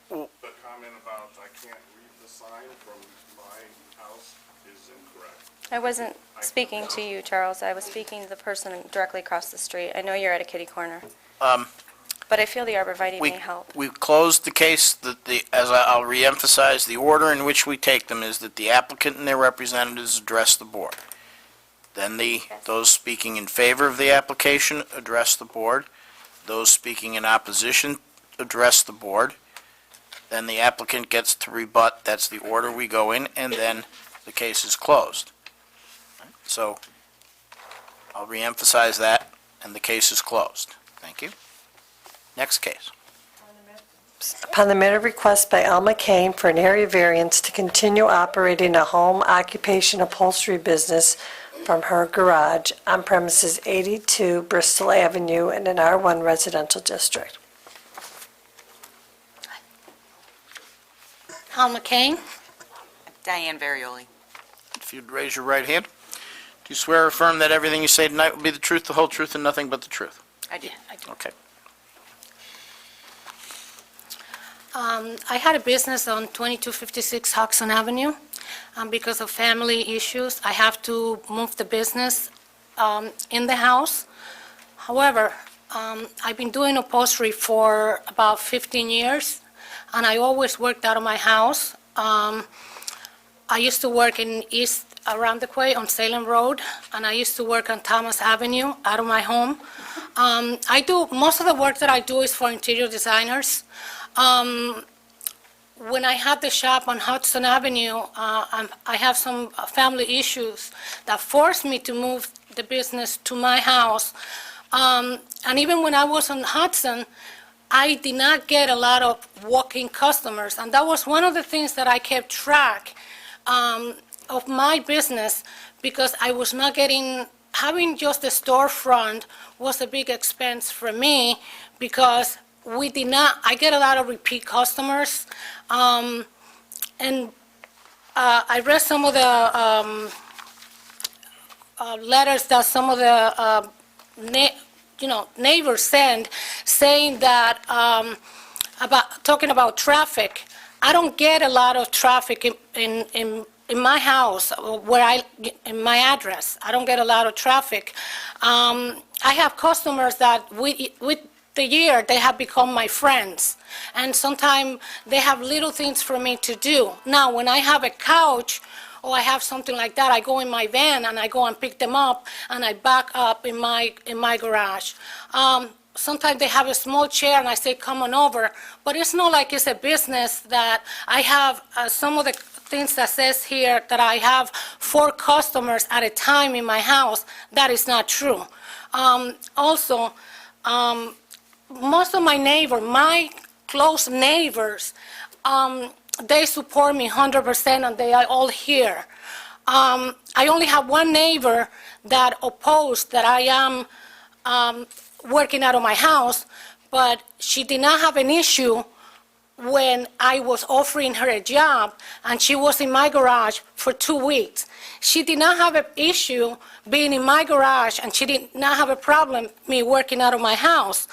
but the comment about I can't read the sign from my house is incorrect. I wasn't speaking to you, Charles. I was speaking to the person directly across the street. I know you're at a kitty corner, but I feel the arborvitae may help. We closed the case, I'll reemphasize, the order in which we take them is that the applicant and their representatives address the board. Then those speaking in favor of the application address the board. Those speaking in opposition address the board. Then the applicant gets to rebut. That's the order we go in, and then the case is closed. So I'll reemphasize that, and the case is closed. Thank you. Next case. Upon the matter of request by Alma Kane for an area variance to continue operating a home occupation upholstery business from her garage on premises 82 Bristol Avenue in an R1 residential district. Alma Kane. Diane Varioli. If you'd raise your right hand. Do you swear or affirm that everything you say tonight will be the truth, the whole truth, and nothing but the truth? I do. Okay. I had a business on 2256 Hudson Avenue. Because of family issues, I have to move the business in the house. However, I've been doing upholstery for about 15 years, and I always worked out of my house. I used to work in East Arundequay on Salem Road, and I used to work on Thomas Avenue out of my home. Most of the work that I do is for interior designers. When I had the shop on Hudson Avenue, I have some family issues that forced me to move the business to my house. And even when I was on Hudson, I did not get a lot of walk-in customers. And that was one of the things that I kept track of my business, because I was not having just the storefront was a big expense for me, because I get a lot of repeat customers. And I read some of the letters that some of the neighbors send, saying that talking about traffic. I don't get a lot of traffic in my house, in my address. I don't get a lot of traffic. I have customers that with the year, they have become my friends. And sometimes they have little things for me to do. Now, when I have a couch or I have something like that, I go in my van and I go and pick them up and I back up in my garage. Sometimes they have a small chair and I say, come on over. But it's not like it's a business that I have some of the things that says here that I have 4 customers at a time in my house. That is not true. Also, most of my close neighbors, they support me 100% and they are all here. I only have one neighbor that opposed that I am working out of my house, but she did not have an issue when I was offering her a job and she was in my garage for 2 weeks. She did not have an issue being in my garage, and she did not have a problem me working out of my house.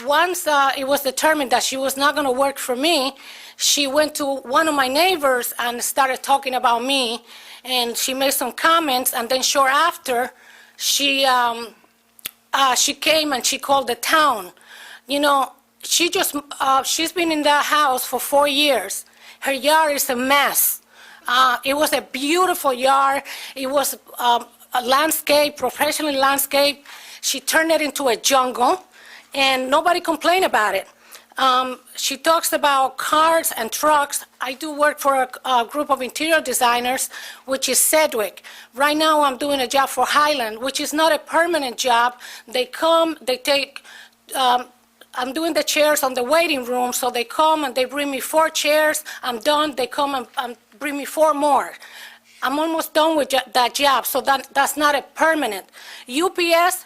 Once it was determined that she was not going to work for me, she went to one of my neighbors and started talking about me, and she made some comments, and then short after, she came and she called the town. You know, she's been in that house for 4 years. Her yard is a mess. It was a beautiful yard. It was a landscape, professionally landscaped. She turned it into a jungle, and nobody complained about it. She talks about cars and trucks. I do work for a group of interior designers, which is Sedgwick. Right now, I'm doing a job for Highland, which is not a permanent job. They come, they take, I'm doing the chairs on the waiting room, so they come and they bring me 4 chairs. I'm done, they come and bring me 4 more. I'm almost done with that job, so that's not a permanent. UPS,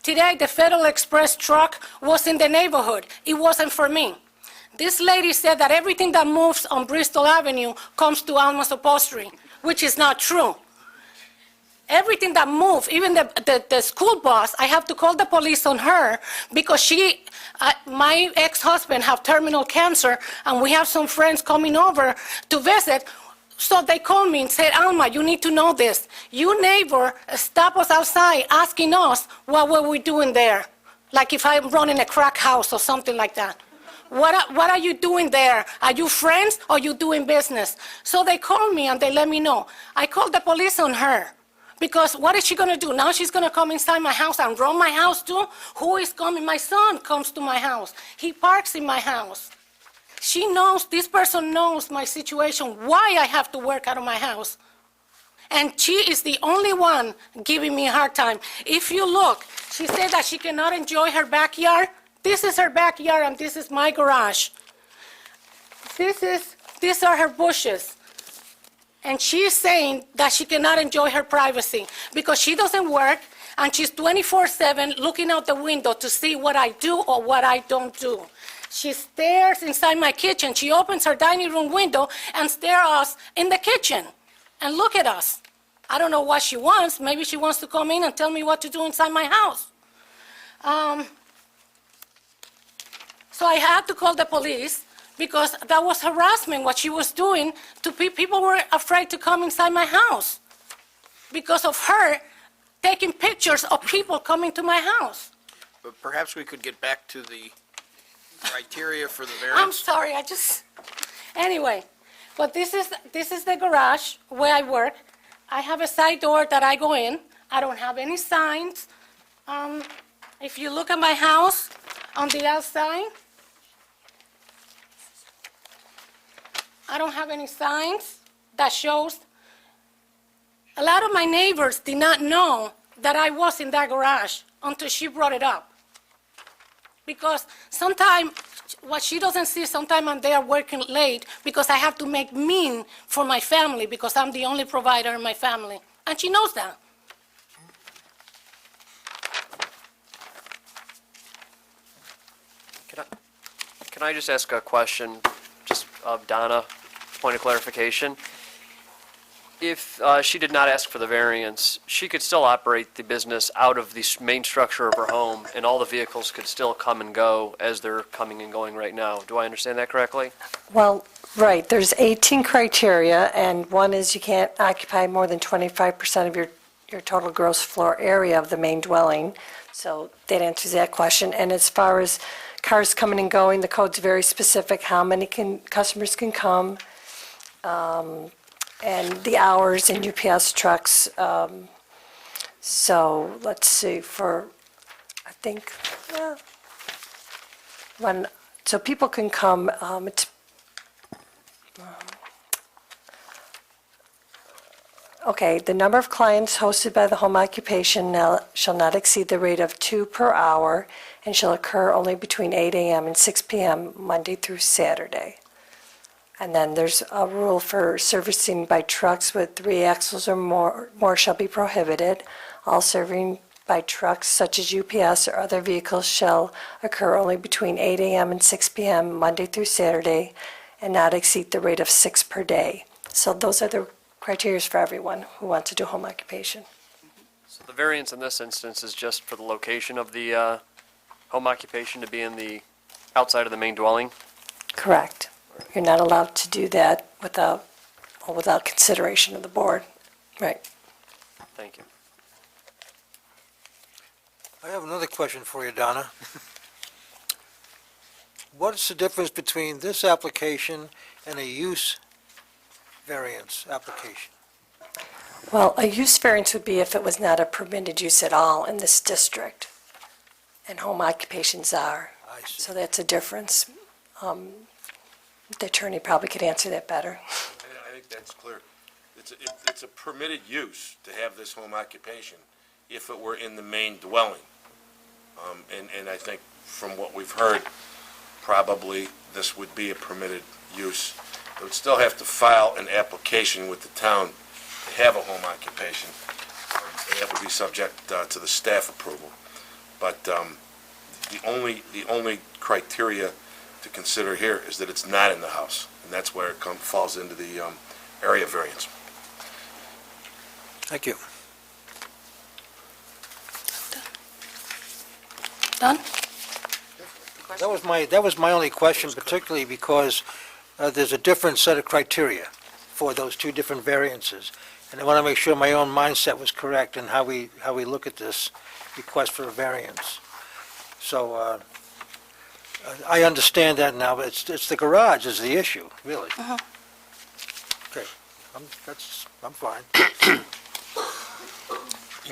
today the Federal Express truck was in the neighborhood. It wasn't for me. This lady said that everything that moves on Bristol Avenue comes to Alma's Upholstery, which is not true. Everything that moves, even the school bus, I have to call the police on her because my ex-husband have terminal cancer, and we have some friends coming over to visit. So they called me and said, Alma, you need to know this. Your neighbor stopped us outside asking us what were we doing there. Like if I'm running a crack house or something like that. What are you doing there? Are you friends or you doing business? So they called me and they let me know. I called the police on her because what is she going to do? Now she's going to come inside my house and run my house too? Who is coming? My son comes to my house. He parks in my house. She knows, this person knows my situation, why I have to work out of my house. And she is the only one giving me a hard time. If you look, she said that she cannot enjoy her backyard. This is her backyard and this is my garage. These are her bushes. And she is saying that she cannot enjoy her privacy because she doesn't work and she's 24/7 looking out the window to see what I do or what I don't do. She stares inside my kitchen. She opens her dining room window and stares us in the kitchen and look at us. I don't know what she wants. Maybe she wants to come in and tell me what to do inside my house. So I had to call the police because that was harassment, what she was doing to people were afraid to come inside my house because of her taking pictures of people coming to my house. But perhaps we could get back to the criteria for the I'm variance. sorry, anyway, but this is the garage where I work. I have a side door that I go in. I don't have any signs. If you look at my house on the outside, I don't have any signs that shows. A lot of my neighbors did not know that I was in that garage until she brought it up. Because sometimes, what she doesn't see, sometimes I'm there working late because I have to make mean for my family because I'm the only provider in my family. And she knows that. Can I just ask a question, just of Donna, point of clarification? If she did not ask for the variance, she could still operate the business out of the main structure of her home, and all the vehicles could still come and go as they're coming and going right now. Do I understand that correctly? Well, right, there's 18 criteria, and one is you can't occupy more than 25% of your total gross floor area of the main dwelling. So that answers that question. And as far as cars coming and going, the code's very specific, how many customers can come, and the hours in UPS trucks. So let's see, I think, so people can come, okay, the number of clients hosted by the home occupation shall not exceed the rate of 2 per hour and shall occur only between 8 a.m. and 6 p.m. Monday through Saturday. And then there's a rule for servicing by trucks with 3 axles or more shall be prohibited. All serving by trucks such as UPS or other vehicles shall occur only between 8 a.m. and 6 p.m. Monday through Saturday and not exceed the rate of 6 per day. So those are the criteria for everyone who wants to do home occupation. So the variance in this instance is just for the location of the home occupation to be in the outside of the main dwelling? Correct. You're not allowed to do that without consideration of the board. Right. Thank you. I have another question for you, Donna. What's the difference between this application and a use variance application? Well, a use variance would be if it was not a permitted use at all in this district, and home occupations are. I see. So that's a difference. The attorney probably could answer that better. I think that's clear. It's a permitted use to have this home occupation if it were in the main dwelling. And I think from what we've heard, probably this would be a permitted use. They would still have to file an application with the town to have a home occupation. And that would be subject to the staff approval. But the only criteria to consider here is that it's not in the house, and that's where it falls into the area variance. Thank you. Done? That was my only question, particularly because there's a different set of criteria for those two different variances. And I want to make sure my own mindset was correct in how we look at this request for a variance. So I understand that now, but it's the garage is the issue, really. Okay, I'm fine.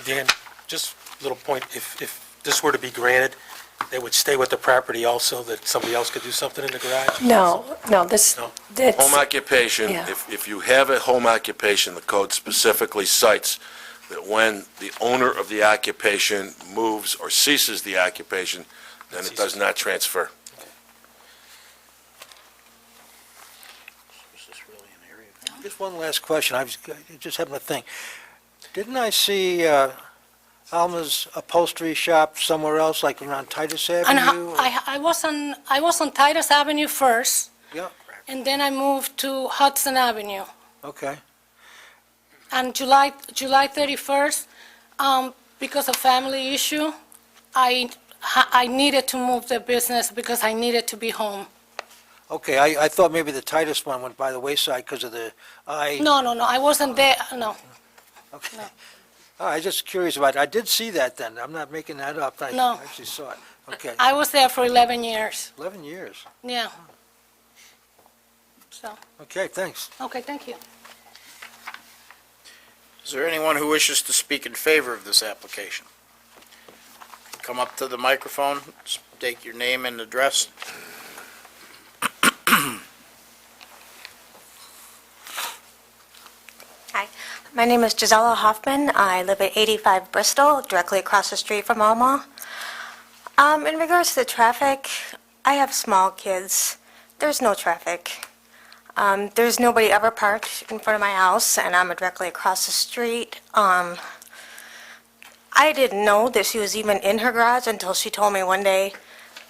Dan, just a little point, if this were to be granted, they would stay with the property also, that somebody else could do something in the garage? No, it's, Home occupation, Yeah. if you have a home occupation, the code specifically cites that when the owner of the occupation moves or ceases the occupation, then it does not transfer. Just one last question, I just happened to think. Didn't I see Alma's upholstery shop somewhere else, like around Titus And Avenue? I was on Titus Avenue first, Yeah, and then I moved to Hudson Avenue. okay. And July 31st, because of family issue, I needed to move the business because I needed to be home. Okay, I thought maybe the Titus one went by the wayside because of the No, I wasn't there, no. Okay. Oh, I was just curious about it. I did see that then. I'm not making that up. I No. actually saw it. Okay. I was there for 11 years, 11 years. yeah. So, Okay, thanks. okay, thank you. Is there anyone who wishes to speak in favor of this application? Come up to the microphone, state your name and address. Hi, my name is Gisela Hoffman. I live at 85 Bristol, directly across the street from Alma. In regards to the traffic, I have small kids. There's no traffic. There's nobody ever parked in front of my house, and I'm directly across the street. I didn't know that she was even in her garage until she told me one day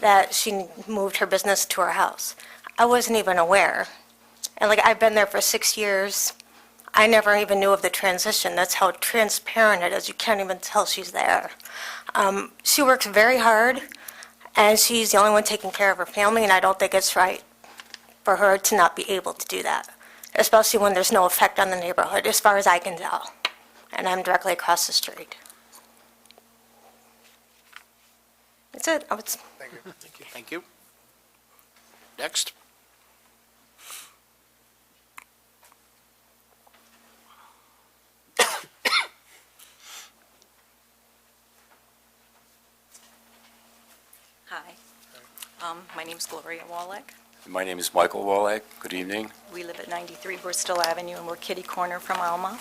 that she moved her business to her house. I wasn't even aware. And I've been there for 6 years. I never even knew of the transition. That's how transparent it is. You can't even tell she's there. She works very hard, and she's the only one taking care of her family, and I don't think it's right for her to not be able to do that, especially when there's no effect on the neighborhood, as far as I can tell. And I'm directly across the street. That's it. Thank you. Thank you. Next. Hi. My name is Gloria Wallach. My name is Michael Wallach. Good evening. We live at 93 Bristol Avenue, and we're kitty corner from Alma.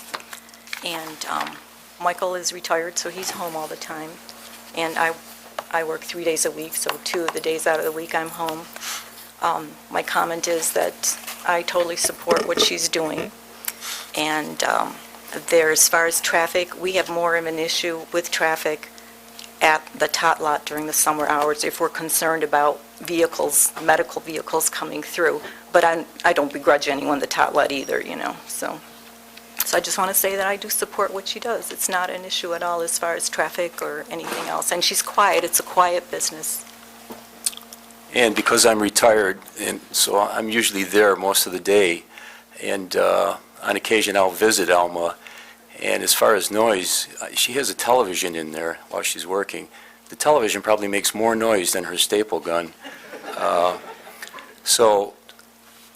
And Michael is retired, so he's home all the time. And I work 3 days a week, so 2 of the days out of the week I'm home. My comment is that I totally support what she's doing. And as far as traffic, we have more of an issue with traffic at the tot lot during the summer hours if we're concerned about vehicles, medical vehicles coming through. But I don't begrudge anyone the tot lot either, so I just want to say that I do support what she does. It's not an issue at all as far as traffic or anything else. And she's quiet. It's a quiet business. And because I'm retired, and so I'm usually there most of the day, and on occasion I'll visit Alma, and as far as noise, she has a television in there while she's working. The television probably makes more noise than her staple gun. And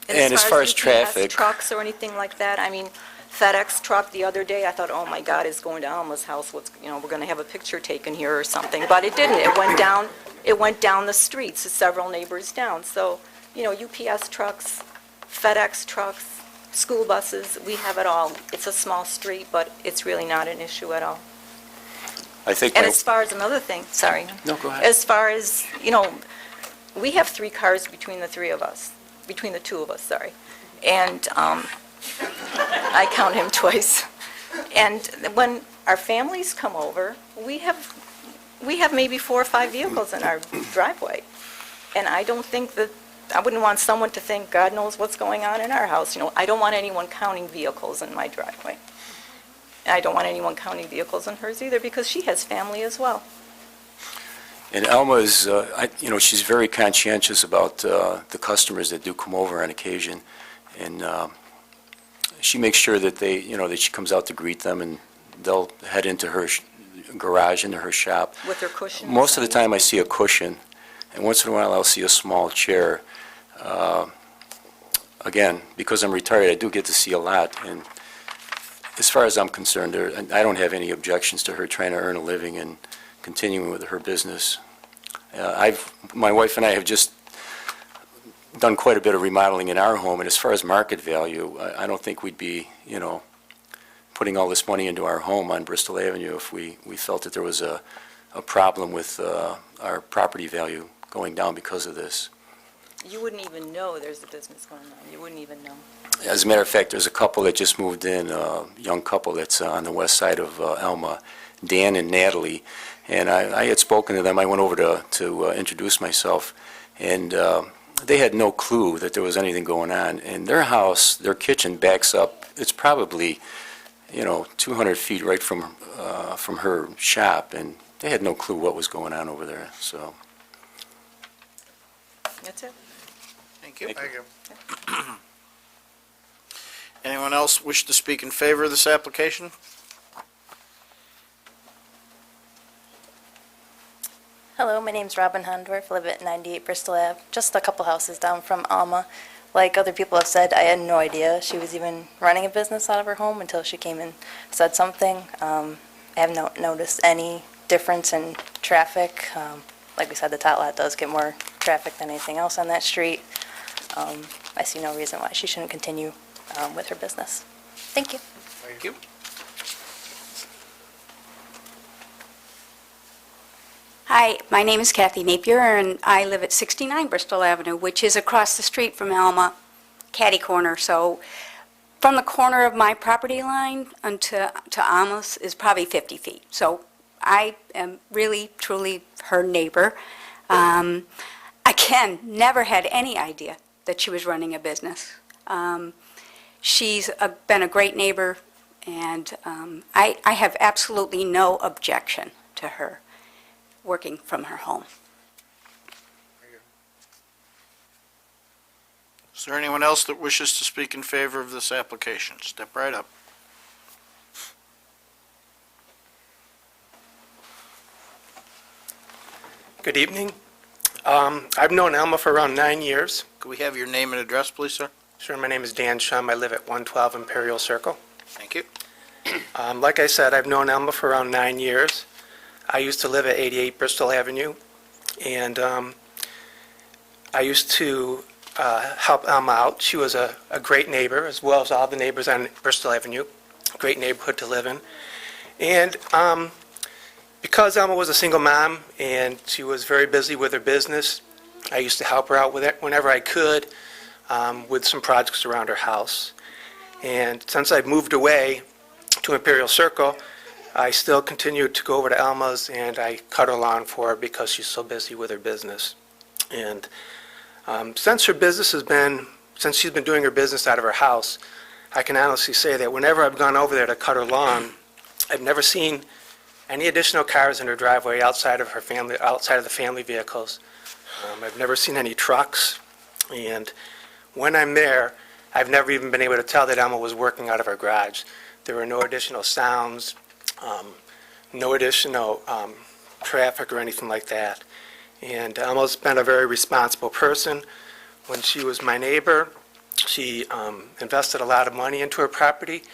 as far as UPS traffic, trucks or anything like that, I mean, FedEx truck the other day, I thought, oh my God, it's going to Alma's house. We're going to have a picture taken here or something. But it didn't. It went down the streets, several neighbors down. So UPS trucks, FedEx trucks, school buses, we have it all. It's a small street, but it's really not an issue at all. I think, And as far as another thing, sorry. No, go ahead. As far as, we have 3 cars between the 3 of us, between the 2 of us, sorry. And I count him twice. And when our families come over, we have maybe 4 or 5 vehicles in our driveway. And I don't think that, I wouldn't want someone to think, God knows what's going on in our house. I don't want anyone counting vehicles in my driveway. And I don't want anyone counting vehicles in hers either, because she has family as well. and Alma is, she's very conscientious about the customers that do come over on occasion, and she makes sure that that she comes out to greet them, and they'll head into her garage, into her shop. With her cushion? Most of the time, I see a cushion, and once in a while, I'll see a small chair. Again, because I'm retired, I do get to see a lot, and as far as I'm concerned, I don't have any objections to her trying to earn a living and continuing with her business. My wife and I have just done quite a bit of remodeling in our home, and as far as market value, I don't think we'd be, putting all this money into our home on Bristol Avenue if we felt that there was a problem with our property value going down because of this. You wouldn't even know there's a business going on. You wouldn't even know. As a matter of fact, there's a couple that just moved in, a young couple that's on the west side of Alma, Dan and Natalie, and I had spoken to them. I went over to introduce myself, and they had no clue that there was anything going on. And their house, their kitchen backs up. It's probably, 200 feet right from her shop, and they had no clue what was going on over there, so. That's it. Thank you. Thank you. Anyone else wish to speak in favor of this application? Hello, my name's Robin Hondorf, live at 98 Bristol Ave, just a couple houses down from Alma. Like other people have said, I had no idea she was even running a business out of her home until she came and said something. I have not noticed any difference in traffic. Like we said, the tot lot does get more traffic than anything else on that street. I see no reason why she shouldn't continue with her business. Thank you. Thank you. Hi, my name is Kathy Napier, and I live at 69 Bristol Avenue, which is across the street from Alma, catty corner. So from the corner of my property line to Alma's is probably 50 feet. So I am really, truly her neighbor. Again, never had any idea that she was running a business. She's been a great neighbor, and I have absolutely no objection to her working from her home. Is there anyone else that wishes to speak in favor of this application? Step right up. Good evening. I've known Alma for around 9 years. Could we have your name and address, please, sir? Sure, my name is Dan Shum. I live at 112 Imperial Circle. Thank you. Like I said, I've known Alma for around 9 years. I used to live at 88 Bristol Avenue, and I used to help Alma out. She was a great neighbor, as well as all the neighbors on Bristol Avenue. Great neighborhood to live in. And because Alma was a single mom and she was very busy with her business, I used to help her out with it whenever I could with some projects around her house. And since I've moved away to Imperial Circle, I still continue to go over to Alma's, and I cut her lawn for her because she's so busy with her business. And since she's been doing her business out of her house, I can honestly say that whenever I've gone over there to cut her lawn, I've never seen any additional cars in her driveway outside of the family vehicles. I've never seen any trucks, and when I'm there, I've never even been able to tell that Alma was working out of her garage. There were no additional sounds, no additional traffic or anything like that. And Alma's been a very responsible person. When she was my neighbor, she invested a lot of money into her property.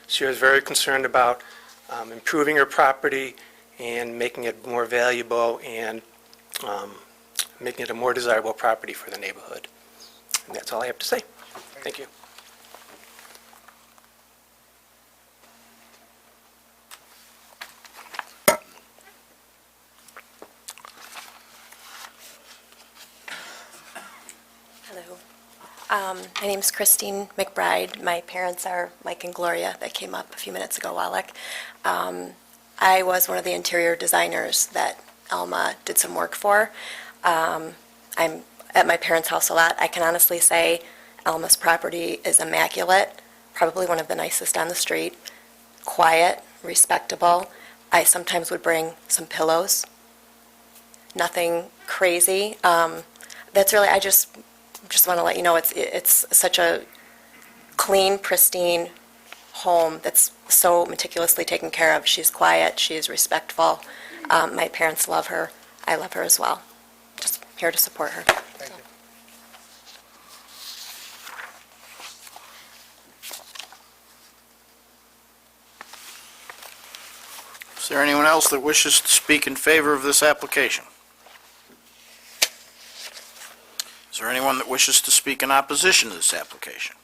She was very concerned about improving her property and making it more valuable and making it a more desirable property for the neighborhood. And that's all I have to say. Thank you. Hello. My name's Christine McBride. My parents are Mike and Gloria that came up a few minutes ago, Wallach. I was one of the interior designers that Alma did some work for. I'm at my parents' house a lot. I can honestly say Alma's property is immaculate, probably one of the nicest on the street, quiet, respectable. I sometimes would bring some pillows, nothing crazy. That's really, I just want to let you know, it's such a clean, pristine home that's so meticulously taken care of. She's quiet, she's respectful. My parents love her. I love her as well. Just here to support her. Thank you. Is there anyone else that wishes to speak in favor of this application? Is there anyone that wishes to speak in opposition to this application?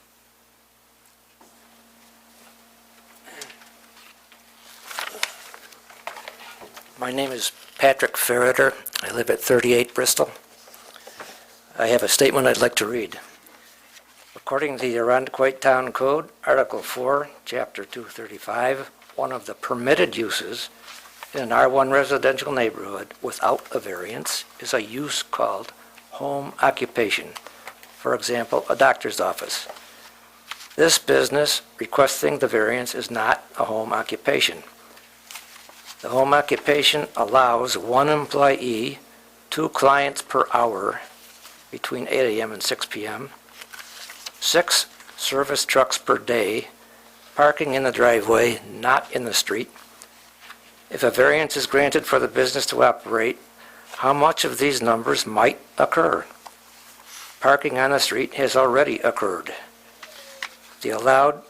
My name is Patrick Ferreter. I live at 38 Bristol. I have a statement I'd like to read. According to the Arundequoit Town Code, Article 4, Chapter 235, one of the permitted uses in an R1 residential neighborhood without a variance is a use called home occupation. For example, a doctor's office. This business requesting the variance is not a home occupation. The home occupation allows one employee, 2 clients per hour between 8 a.m. and 6 p.m., 6 service trucks per day, parking in the driveway, not in the street. If a variance is granted for the business to operate, how much of these numbers might occur? Parking on the street has already occurred. The allowed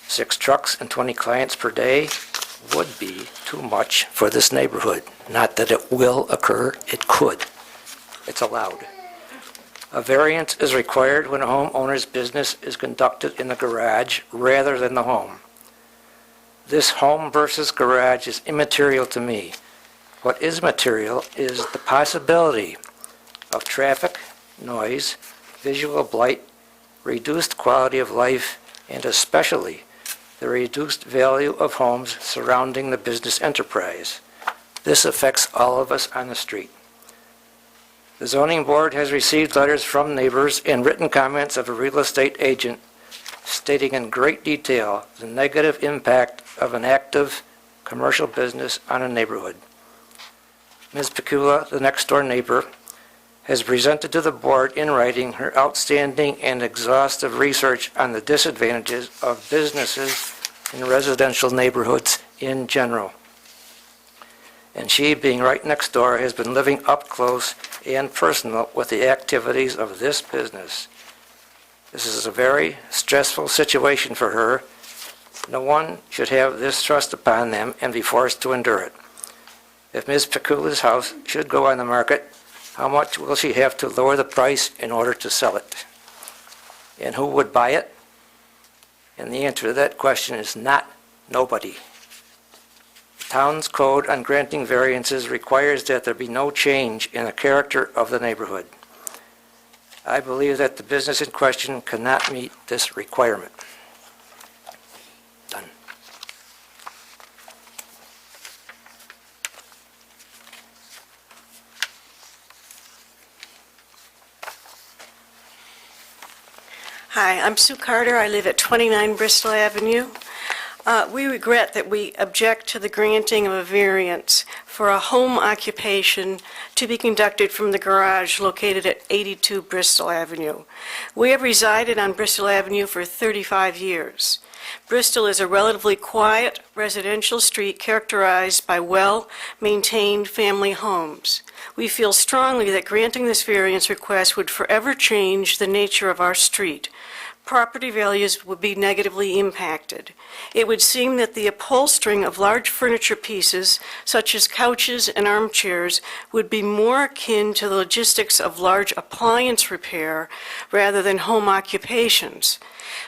6 trucks and 20 clients per day would be too much for this neighborhood. Not that it will occur, it could. It's allowed. A variance is required when a homeowner's business is conducted in the garage rather than the home. This home versus garage is immaterial to me. What is material is the possibility of traffic, noise, visual blight, reduced quality of life, and especially the reduced value of homes surrounding the business enterprise. This affects all of us on the street. The zoning board has received letters from neighbors and written comments of a real estate agent stating in great detail the negative impact of an active commercial business on a neighborhood. Ms. Pecula, the next-door neighbor, has presented to the board in writing her outstanding and exhaustive research on the disadvantages of businesses in residential neighborhoods in general. And she, being right next door, has been living up close and personal with the activities of this business. This is a very stressful situation for her. No one should have this thrust upon them and be forced to endure it. If Ms. Pecula's house should go on the market, how much will she have to lower the price in order to sell it? And who would buy it? And the answer to that question is not nobody. The town's code on granting variances requires that there be no change in the character of the neighborhood. I believe that the business in question cannot meet this requirement. Done. Hi, I'm Sue Carter. I live at 29 Bristol Avenue. We regret that we object to the granting of a variance for a home occupation to be conducted from the garage located at 82 Bristol Avenue. We have resided on Bristol Avenue for 35 years. Bristol is a relatively quiet residential street characterized by well-maintained family homes. We feel strongly that granting this variance request would forever change the nature of our street. property values would be negatively impacted. It would seem that the upholstering of large furniture pieces, such as couches and armchairs, would be more akin to the logistics of large appliance repair rather than home occupations,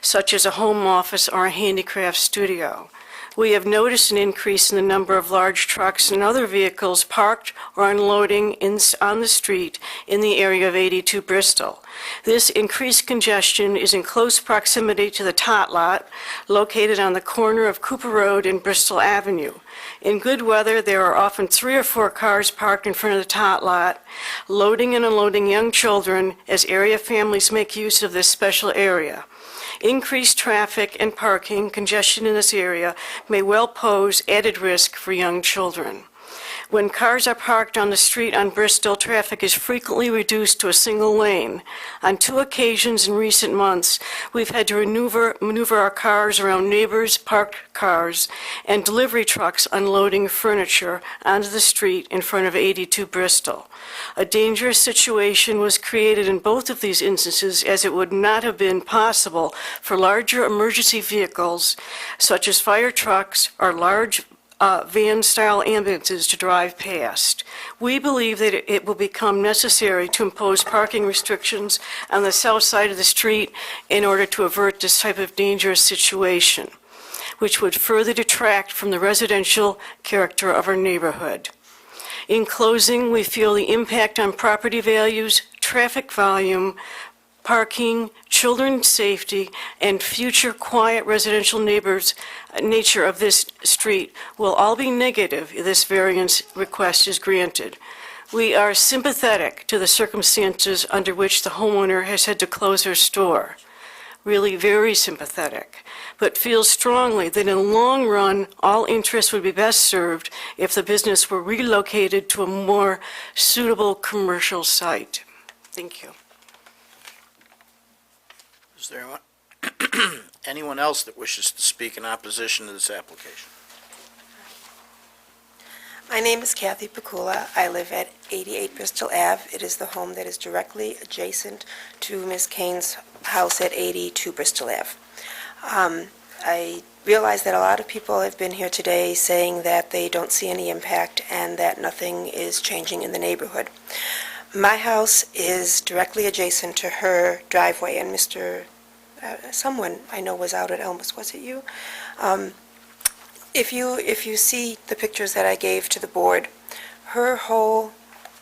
such as a home office or a handicraft studio. We have noticed an increase in the number of large trucks and other vehicles parked or unloading on the street in the area of 82 Bristol. This increased congestion is in close proximity to the tot lot located on the corner of Cooper Road and Bristol Avenue. In good weather, there are often 3 or 4 cars parked in front of the tot lot, loading and unloading young children as area families make use of this special area. Increased traffic and parking congestion in this area may well pose added risk for young children. When cars are parked on the street on Bristol, traffic is frequently reduced to a single lane. On 2 occasions in recent months, we've had to maneuver our cars around neighbors' parked cars and delivery trucks unloading furniture onto the street in front of 82 Bristol. A dangerous situation was created in both of these instances, as it would not have been possible for larger emergency vehicles, such as fire trucks or large van-style ambulances, to drive past. We believe that it will become necessary to impose parking restrictions on the south side of the street in order to avert this type of dangerous situation, which would further detract from the residential character of our neighborhood. In closing, we feel the impact on property values, traffic volume, parking, children's safety, and future quiet residential nature of this street will all be negative if this variance request is granted. We are sympathetic to the circumstances under which the homeowner has had to close her store. Really very sympathetic, but feel strongly that in the long run, all interests would be best served if the business were relocated to a more suitable commercial site. Thank you. Is there anyone else that wishes to speak in opposition to this application? My name is Kathy Pakula. I live at 88 Bristol Ave. It is the home that is directly adjacent to Ms. Kane's house at 82 Bristol Ave. I realize that a lot of people have been here today saying that they don't see any impact and that nothing is changing in the neighborhood. My house is directly adjacent to her driveway, and someone I know was out at Elmas, was it you? If you see the pictures that I gave to the board, her whole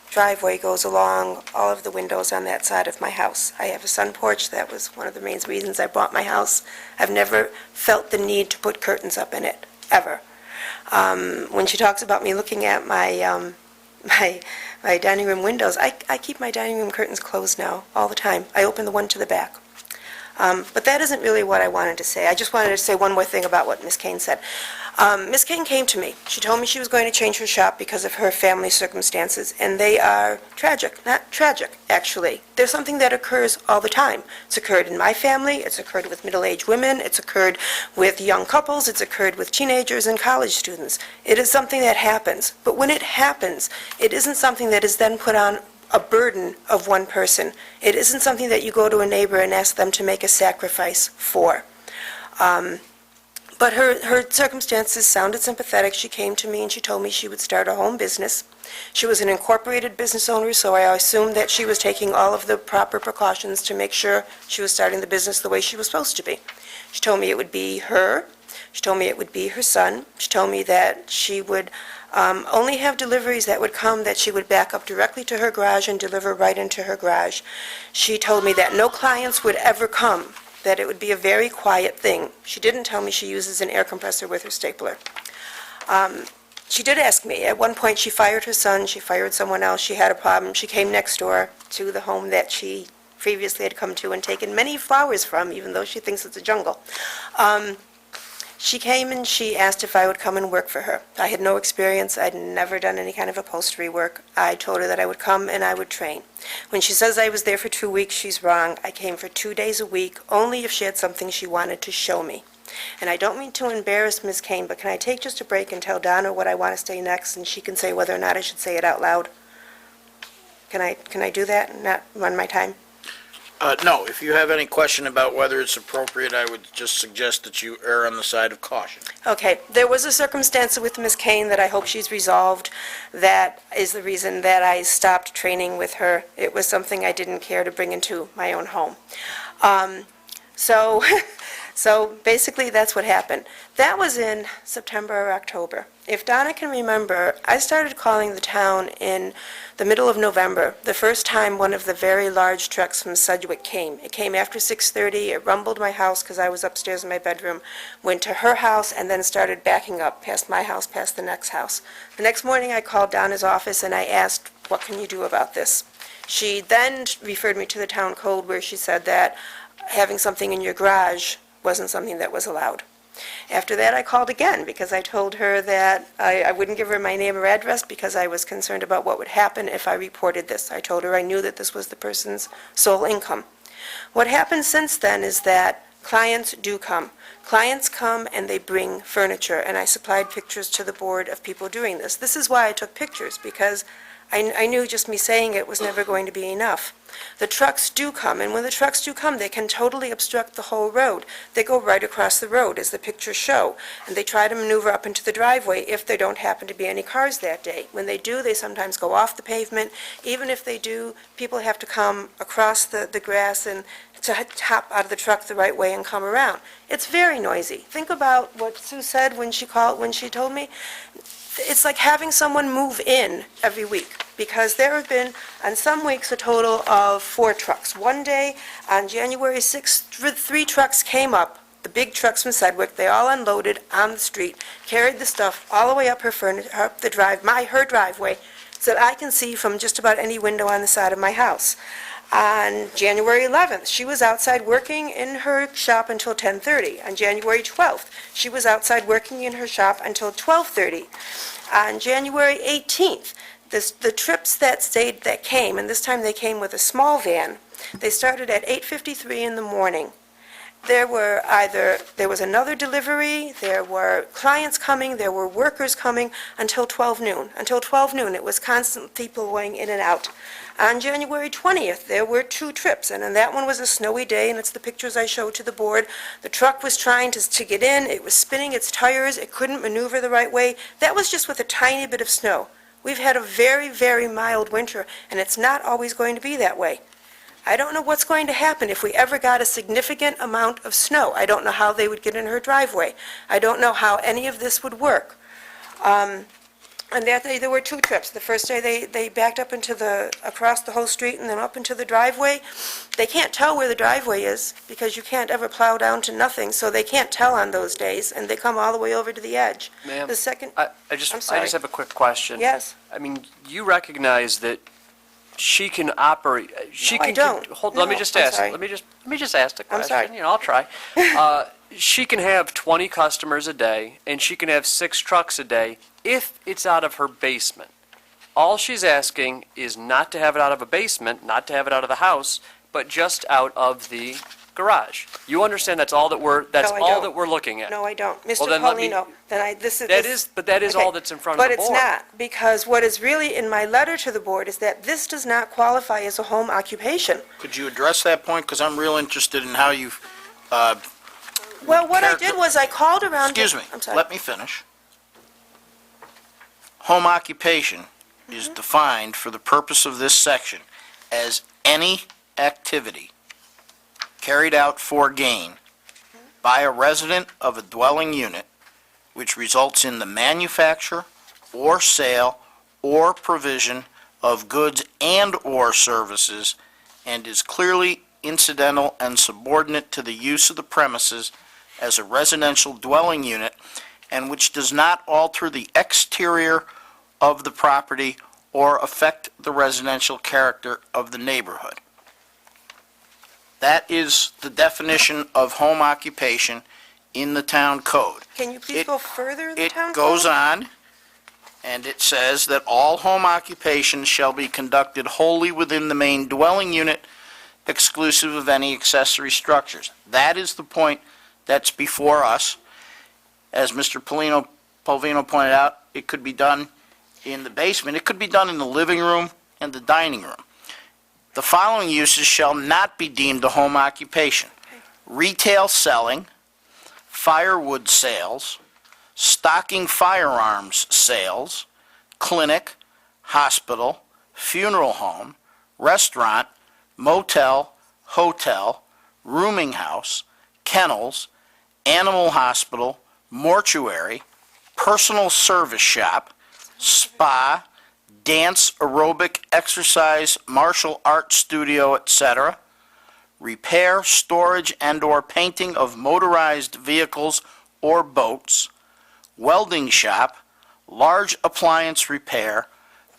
driveway goes along all of the windows on that side of my house. I have a sun porch. That was one of the main reasons I bought my house. I've never felt the need to put curtains up in it, ever. When she talks about me looking at my my dining room windows, I keep my dining room curtains closed now all the time. I open the one to the back. But that isn't really what I wanted to say. I just wanted to say one more thing about what Ms. Kane said. Ms. Kane came to me. She told me she was going to change her shop because of her family circumstances, and they are tragic. Not tragic, actually. They're something that occurs all the time. It's occurred in my family. It's occurred with middle-aged women. It's occurred with young couples. It's occurred with teenagers and college students. It is something that happens. But when it happens, it isn't something that is then put on a burden of one person. It isn't something that you go to a neighbor and ask them to make a sacrifice for. But her circumstances sounded sympathetic. She came to me and she told me she would start a home business. She was an incorporated business owner, so I assumed that she was taking all of the proper precautions to make sure she was starting the business the way she was supposed to be. She told me it would be her. She told me it would be her son. She told me that she would only have deliveries that would come, that she would back up directly to her garage and deliver right into her garage. She told me that no clients would ever come, that it would be a very quiet thing. She didn't tell me she uses an air compressor with her stapler. She did ask me. At one point, she fired her son. She fired someone else. She had a problem. She came next door to the home that she previously had come to and taken many flowers from, even though she thinks it's a jungle. She came and she asked if I would come and work for her. I had no experience. I'd never done any kind of upholstery work. I told her that I would come and I would train. When she says I was there for 2 weeks, she's wrong. I came for 2 days a week, only if she had something she wanted to show me. And I don't mean to embarrass Ms. Kane, but can I take just a break and tell Donna what I want to say next, and she can say whether or not I should say it out loud? Can I do that and not run my time? No, if you have any question about whether it's appropriate, I would just suggest that you err on the side of caution. Okay, there was a circumstance with Ms. Kane that I hope she's resolved. That is the reason that I stopped training with her. It was something I didn't care to bring into my own home. So, so basically, that's what happened. That was in September or October. If Donna can remember, I started calling the town in the middle of November, the first time one of the very large trucks from Sedgwick came. It came after 6:30, it rumbled my house because I was upstairs in my bedroom, went to her house, and then started backing up past my house, past the next house. The next morning, I called Donna's office and I asked, what can you do about this? She then referred me to the town code where she said that having something in your garage wasn't something that was allowed. After that, I called again because I told her that I wouldn't give her my name or address because I was concerned about what would happen if I reported this. I told her I knew that this was the person's sole income. What happened since then is that clients do come. Clients come and they bring furniture, and I supplied pictures to the board of people doing this. This is why I took pictures, because I knew just me saying it was never going to be enough. The trucks do come, and when the trucks do come, they can totally obstruct the whole road. They go right across the road, as the pictures show, and they try to maneuver up into the driveway if there don't happen to be any cars that day. When they do, they sometimes go off the pavement. Even if they do, people have to come across the grass and to hop out of the truck the right way and come around. It's very noisy. Think about what Sue said when she told me. It's like having someone move in every week, because there have been, on some weeks, a total of 4 trucks. One day, on January 6th, 3 trucks came up, the big trucks from Sedgwick. They all unloaded on the street, carried the stuff all the way up her driveway, so that I can see from just about any window on the side of my house. On January 11th, she was outside working in her shop until 10:30. On January 12th, she was outside working in her shop until 12:30. On January 18th, the trips that came, and this time they came with a small van, they started at 8:53 in the morning. There was another delivery, there were clients coming, there were workers coming until 12 noon. Until 12 noon, it was constant people going in and out. On January 20th, there were 2 trips, and that one was a snowy day, and it's the pictures I showed to the board. The truck was trying to get in, it was spinning its tires, it couldn't maneuver the right way. That was just with a tiny bit of snow. We've had a very, very mild winter, and it's not always going to be that way. I don't know what's going to happen if we ever got a significant amount of snow. I don't know how they would get in her driveway. I don't know how any of this would work. And that day, there were 2 trips. The first day, they backed up across the whole street and then up into the driveway. They can't tell where the driveway is because you can't ever plow down to nothing, so they can't tell on those days, and they come all the way over to the edge. Ma'am, The second, I just have a quick question. yes. I mean, you recognize that she can operate, she No, I can... don't. Hold, let me No, just I'm ask, sorry. let me just ask the I'm question. sorry. You know, I'll try. She can have 20 customers a day, and she can have 6 trucks a day if it's out of her basement. All she's asking is not to have it out of a basement, not to have it out of the house, but just out of the garage. You understand that's all that we're looking at? No, I don't. Mr. Well, then let me- Paulino, then I, this is... That is Okay. all that's in front of the But board. it's not, because what is really in my letter to the board is that this does not qualify as a home occupation. Could you address that point? Because I'm real interested in how you've, Well, what I did was I called around... excuse me, I'm sorry. let me finish. Home occupation is defined for the purpose of this section as any activity carried out for gain by a resident of a dwelling unit which results in the manufacture or sale or provision of goods and/or services and is clearly incidental and subordinate to the use of the premises as a residential dwelling unit and which does not alter the exterior of the property or affect the residential character of the neighborhood. That is the definition of home occupation in the town code. Can you please go further in the town It goes code? on, and it says that all home occupations shall be conducted wholly within the main dwelling unit, exclusive of any accessory structures. That is the point that's before us. As Mr. Polvino pointed out, it could be done in the basement. It could be done in the living room and the dining room. The following uses shall not be deemed a home occupation: retail selling, firewood sales, stocking firearms sales, clinic, hospital, funeral home, restaurant, motel, hotel, rooming house, kennels, animal hospital, mortuary, personal service shop, spa, dance, aerobic, exercise, martial arts studio, etc., repair, storage, and/or painting of motorized vehicles or boats, welding shop, large appliance repair,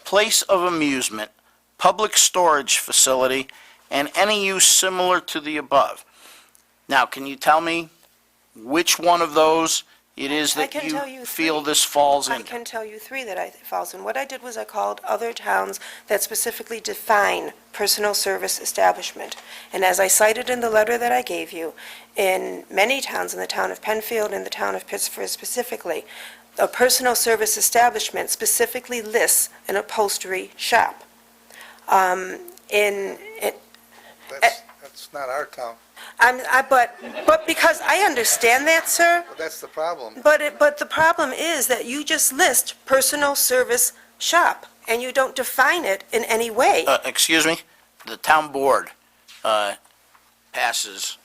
place of amusement, public storage facility, and any use similar to the above. Now, can you tell me which one of those it is I that can tell you you feel three. this falls I into? can tell you three that it falls in. What I did was I called other towns that specifically define personal service establishment. And as I cited in the letter that I gave you, in many towns, in the town of Penfield, in the town of Pittsford specifically, a personal service establishment specifically lists an upholstery shop. That's not our town. But because I understand that, sir, But that's the problem. but the problem is that you just list personal service shop, and you don't define it in any way. Excuse me? The town board passes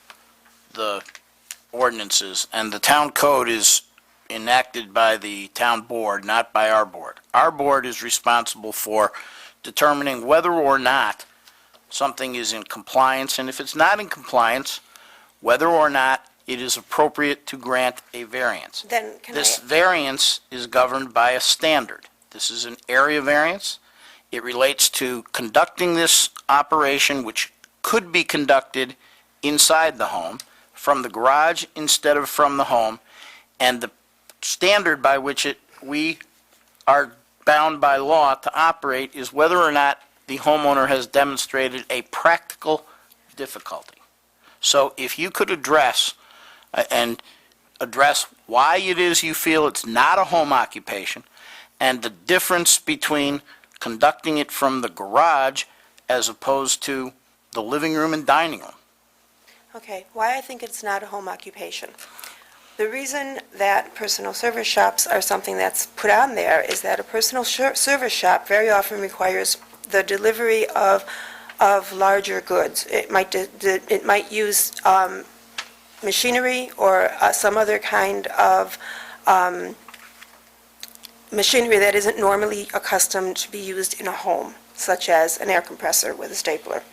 the ordinances, and the town code is enacted by the town board, not by our board. Our board is responsible for determining whether or not something is in compliance, and if it's not in compliance, whether or not it is appropriate to grant a variance. Then can I... This variance is governed by a standard. This is an area variance. It relates to conducting this operation, which could be conducted inside the home, from the garage instead of from the home, and the standard by which we are bound by law to operate is whether or not the homeowner has demonstrated a practical difficulty. So if you could address why it is you feel it's not a home occupation, and the difference between conducting it from the garage as opposed to the living room and dining room. Okay, why I think it's not a home occupation. The reason that personal service shops are something that's put on there is that a personal service shop very often requires the delivery of larger goods. It might use machinery or some other kind of machinery that isn't normally accustomed to be used in a home, such as an air compressor with a stapler.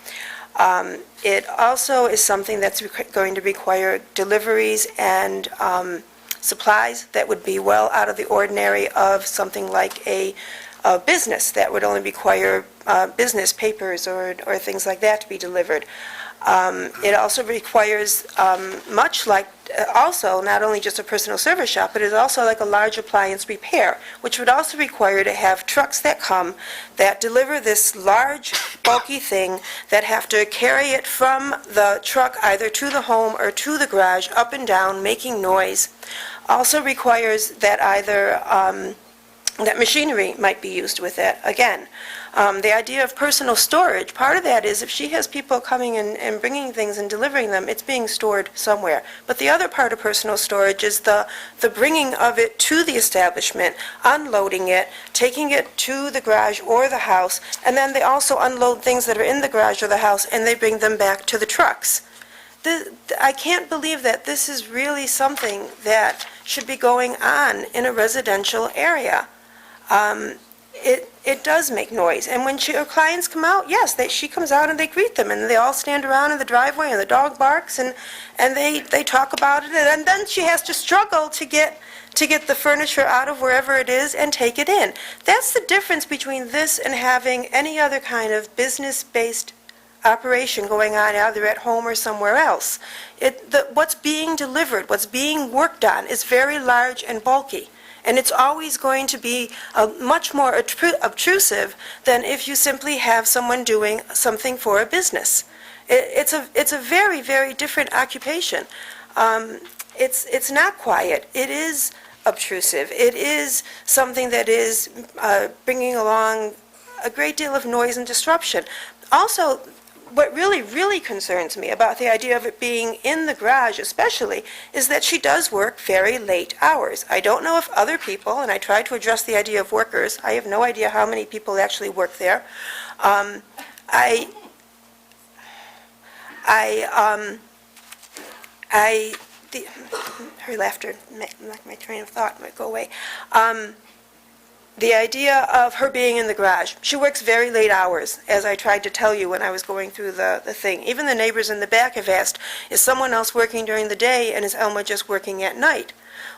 It also is something that's going to require deliveries and supplies that would be well out of the ordinary of something like a business that would only require business papers or things like that to be delivered. It also requires, much like, also not only just a personal service shop, but it's also like a large appliance repair, which would also require to have trucks that come that deliver this large, bulky thing that have to carry it from the truck either to the home or to the garage, up and down, making noise. Also requires that either that machinery might be used with it. Again, the idea of personal storage, part of that is if she has people coming and bringing things and delivering them, it's being stored somewhere. But the other part of personal storage is the bringing of it to the establishment, unloading it, taking it to the garage or the house, and then they also unload things that are in the garage or the house, and they bring them back to the trucks. I can't believe that this is really something that should be going on in a residential area. It does make noise, and when her clients come out, yes, she comes out and they greet them, and they all stand around in the driveway, and the dog barks, and they talk about it, and then she has to struggle to get the furniture out of wherever it is and take it in. That's the difference between this and having any other kind of business-based operation going on either at home or somewhere else. What's being delivered, what's being worked on is very large and bulky. And it's always going to be much more obtrusive than if you simply have someone doing something for a business. It's a very, very different occupation. It's not quiet. It is obtrusive. It is something that is bringing along a great deal of noise and disruption. Also, what really, really concerns me about the idea of it being in the garage especially is that she does work very late hours. I don't know if other people, and I tried to address the idea of workers, I have no idea how many people actually work there. Her laughter, my train of thought might go away. The idea of her being in the garage. She works very late hours, as I tried to tell you when I was going through the thing. Even the neighbors in the back have asked, is someone else working during the day and is Elma just working at night?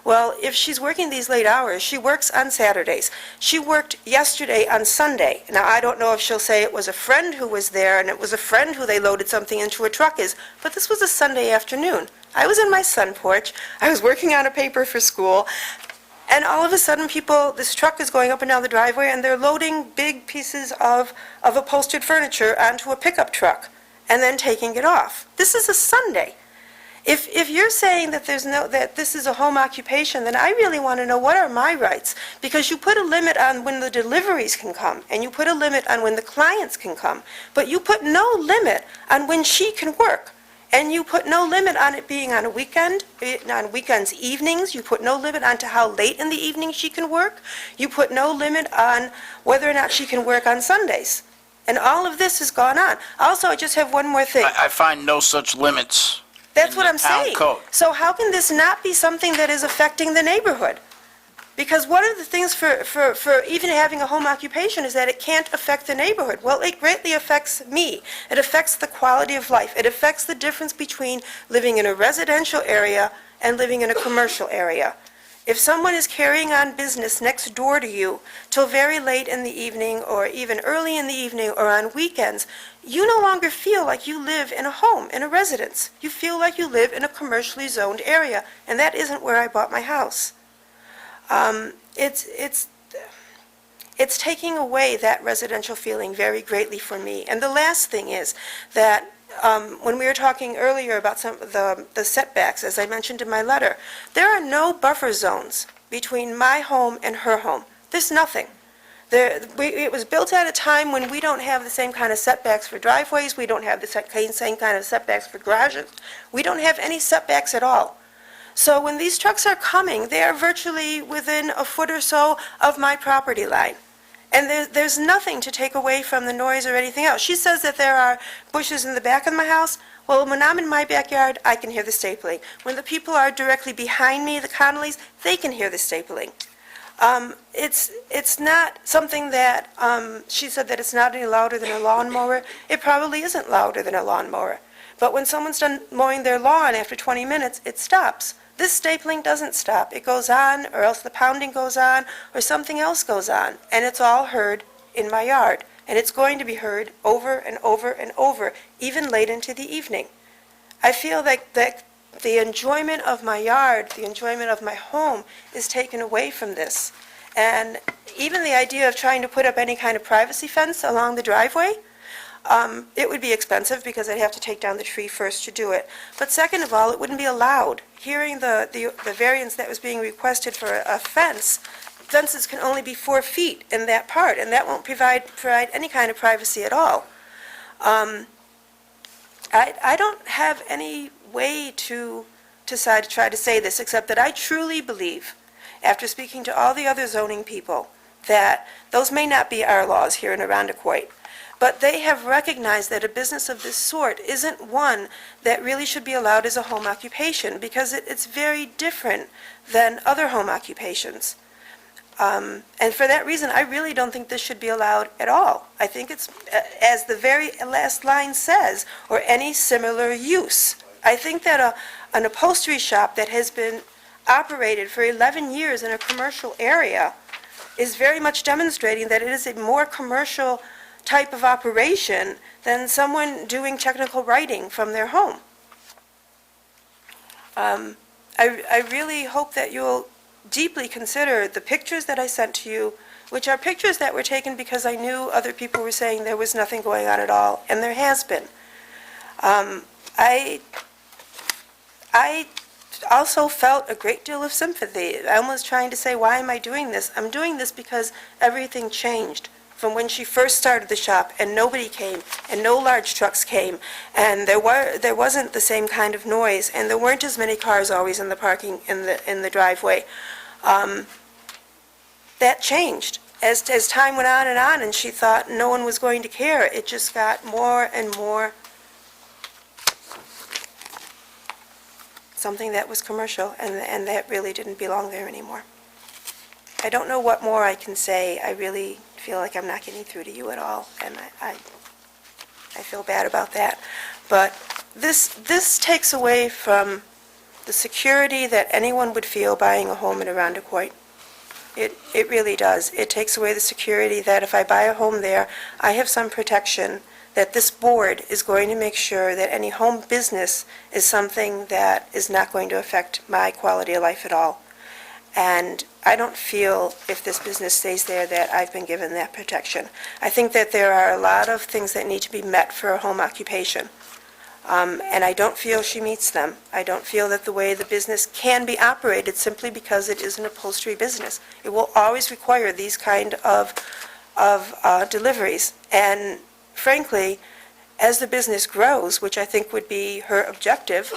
Well, if she's working these late hours, she works on Saturdays. She worked yesterday on Sunday. Now, I don't know if she'll say it was a friend who was there and it was a friend who they loaded something into her truck but this was a Sunday afternoon. I was in my sun porch. I was working on a paper for school. And all of a sudden, this truck is going up and down the driveway, and they're loading big pieces of upholstered furniture onto a pickup truck, and then taking it off. This is a Sunday. If you're saying that that this is a home occupation, then I really want to know what are my rights, because you put a limit on when the deliveries can come, and you put a limit on when the clients can come, but you put no limit on when she can work. And you put no limit on it being on a weekend, on weekends, evenings. You put no limit on to how late in the evening she can work. You put no limit on whether or not she can work on Sundays. And all of this has gone on. Also, I just have one more thing. I find no such limits. That's in what the I'm town saying. code. So how can this not be something that is affecting the neighborhood? Because one of the things for even having a home occupation is that it can't affect the neighborhood. Well, it greatly affects me. It affects the quality of life. It affects the difference between living in a residential area and living in a commercial area. If someone is carrying on business next door to you till very late in the evening or even early in the evening or on weekends, you no longer feel like you live in a home, in a residence. You feel like you live in a commercially zoned area, and that isn't where I bought my house. It's taking away that residential feeling very greatly for me. And the last thing is that when we were talking earlier about some of the setbacks, as I mentioned in my letter, there are no buffer zones between my home and her home. There's nothing. It was built at a time when we don't have the same kind of setbacks for driveways, we don't have the same kind of setbacks for garages, we don't have any setbacks at all. So when these trucks are coming, they are virtually within a foot or so of my property line. And there's nothing to take away from the noise or anything else. She says that there are bushes in the back of my house. Well, when I'm in my backyard, I can hear the stapling. When the people are directly behind me, the Connollys, they can hear the stapling. It's not something that, she said that it's not any louder than a lawnmower. It probably isn't louder than a lawnmower. But when someone's done mowing their lawn after 20 minutes, it stops. This stapling doesn't stop. It goes on, or else the pounding goes on, or something else goes on. And it's all heard in my yard. And it's going to be heard over and over and over, even late into the evening. I feel like that the enjoyment of my yard, the enjoyment of my home, is taken away from this. And even the idea of trying to put up any kind of privacy fence along the driveway, it would be expensive because I'd have to take down the tree first to do it. But second of all, it wouldn't be allowed. Hearing the variance that was being requested for a fence, fences can only be 4 feet in that part, and that won't provide any kind of privacy at all. I don't have any way to try to say this, except that I truly believe, after speaking to all the other zoning people, that those may not be our laws here in Arundecoit, but they have recognized that a business of this sort isn't one that really should be allowed as a home occupation, because it's very different than other home occupations. And for that reason, I really don't think this should be allowed at all. I think it's, as the very last line says, or any similar use. I think that an upholstery shop that has been operated for 11 years in a commercial area is very much demonstrating that it is a more commercial type of operation than someone doing technical writing from their home. I really hope that you'll deeply consider the pictures that I sent to you, which are pictures that were taken because I knew other people were saying there was nothing going on at all, and there has been. I also felt a great deal of sympathy. I was trying to say, why am I doing this? I'm doing this because everything changed from when she first started the shop, and nobody came, and no large trucks came, and there wasn't the same kind of noise, and there weren't as many cars always in the parking, in the driveway. That changed. As time went on, and she thought no one was going to care, it just got more and more something that was commercial, and that really didn't belong there anymore. I don't know what more I can say. I really feel like I'm not getting through to you at all, and I feel bad about that. But this takes away from the security that anyone would feel buying a home in Arundecoit. It really does. It takes away the security that if I buy a home there, I have some protection, that this board is going to make sure that any home business is something that is not going to affect my quality of life at all. And I don't feel, if this business stays there, that I've been given that protection. I think that there are a lot of things that need to be met for a home occupation. And I don't feel she meets them. I don't feel that the way the business can be operated simply because it is an upholstery business. It will always require these kind of deliveries. And frankly, as the business grows, which I think would be her objective,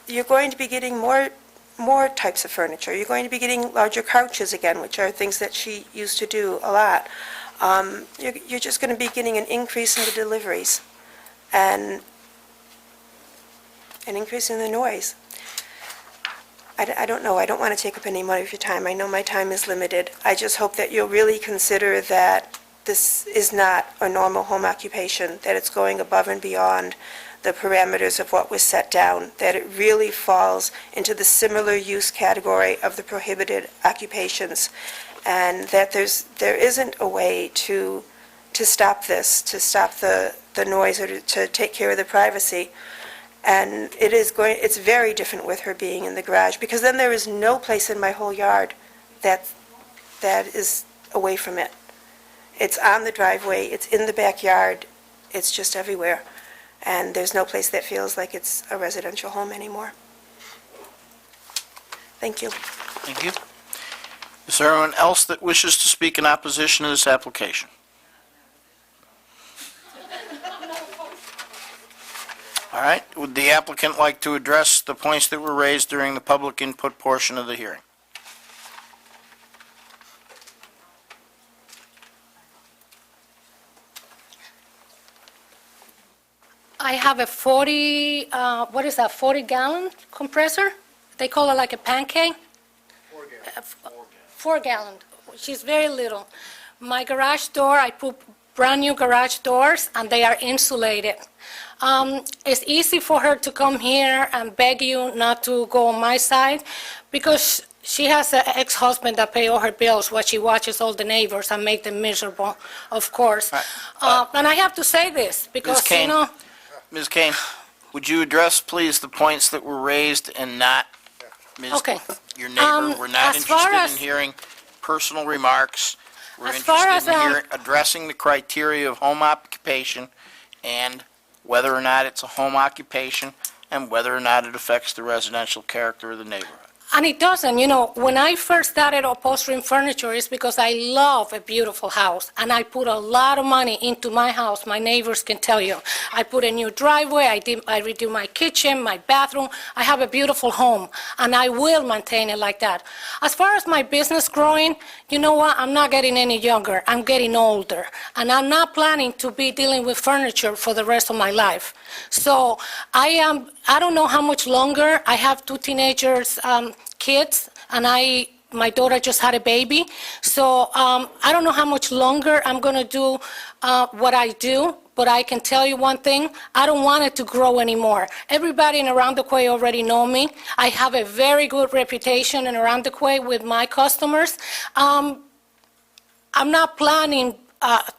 you're going to be getting more types of furniture. You're going to be getting larger couches again, which are things that she used to do a lot. You're just going to be getting an increase in the deliveries and an increase in the noise. I don't know. I don't want to take up any more of your time. I know my time is limited. I just hope that you'll really consider that this is not a normal home occupation, that it's going above and beyond the parameters of what was set down, that it really falls into the similar use category of the prohibited occupations, and that there isn't a way to stop this, to stop the noise, or to take care of the privacy. And it's very different with her being in the garage, because then there is no place in my whole yard that is away from it. It's on the driveway, it's in the backyard, it's just everywhere. And there's no place that feels like it's a residential home anymore. Thank you. Thank you. Is there anyone else that wishes to speak in opposition to this application? All right, would the applicant like to address the points that were raised during the public input portion of the hearing? I have a 40, what is that, 40-gallon compressor? They call it like a pancake? 4-gallon, which is very little. My garage door, I put brand-new garage doors, and they are insulated. It's easy for her to come here and beg you not to go on my side, because she has an ex-husband that pay all her bills while she watches all the neighbors and make them miserable, of course. And I have to say this, because, you know... Ms. Kane, would you address, please, the points that were raised and not, Ms. Okay. Your neighbor? We're not as far interested as- in hearing personal remarks. We're As far interested in as, addressing the criteria of home occupation and whether or not it's a home occupation and whether or not it affects the residential character of the neighborhood. And it doesn't, you know, when I first started upholstering furniture, it's because I love a beautiful house, and I put a lot of money into my house. My neighbors can tell you. I put a new driveway, I redo my kitchen, my bathroom. I have a beautiful home, and I will maintain it like that. As far as my business growing, you know what? I'm not getting any younger. I'm getting older, and I'm not planning to be dealing with furniture for the rest of my life. So I don't know how much longer. I have 2 teenagers, kids, and my daughter just had a baby. So I don't know how much longer I'm going to do what I do, but I can tell you one thing. I don't want it to grow anymore. Everybody in Arundecoit already know me. I have a very good reputation in Arundecoit with my customers. I'm not planning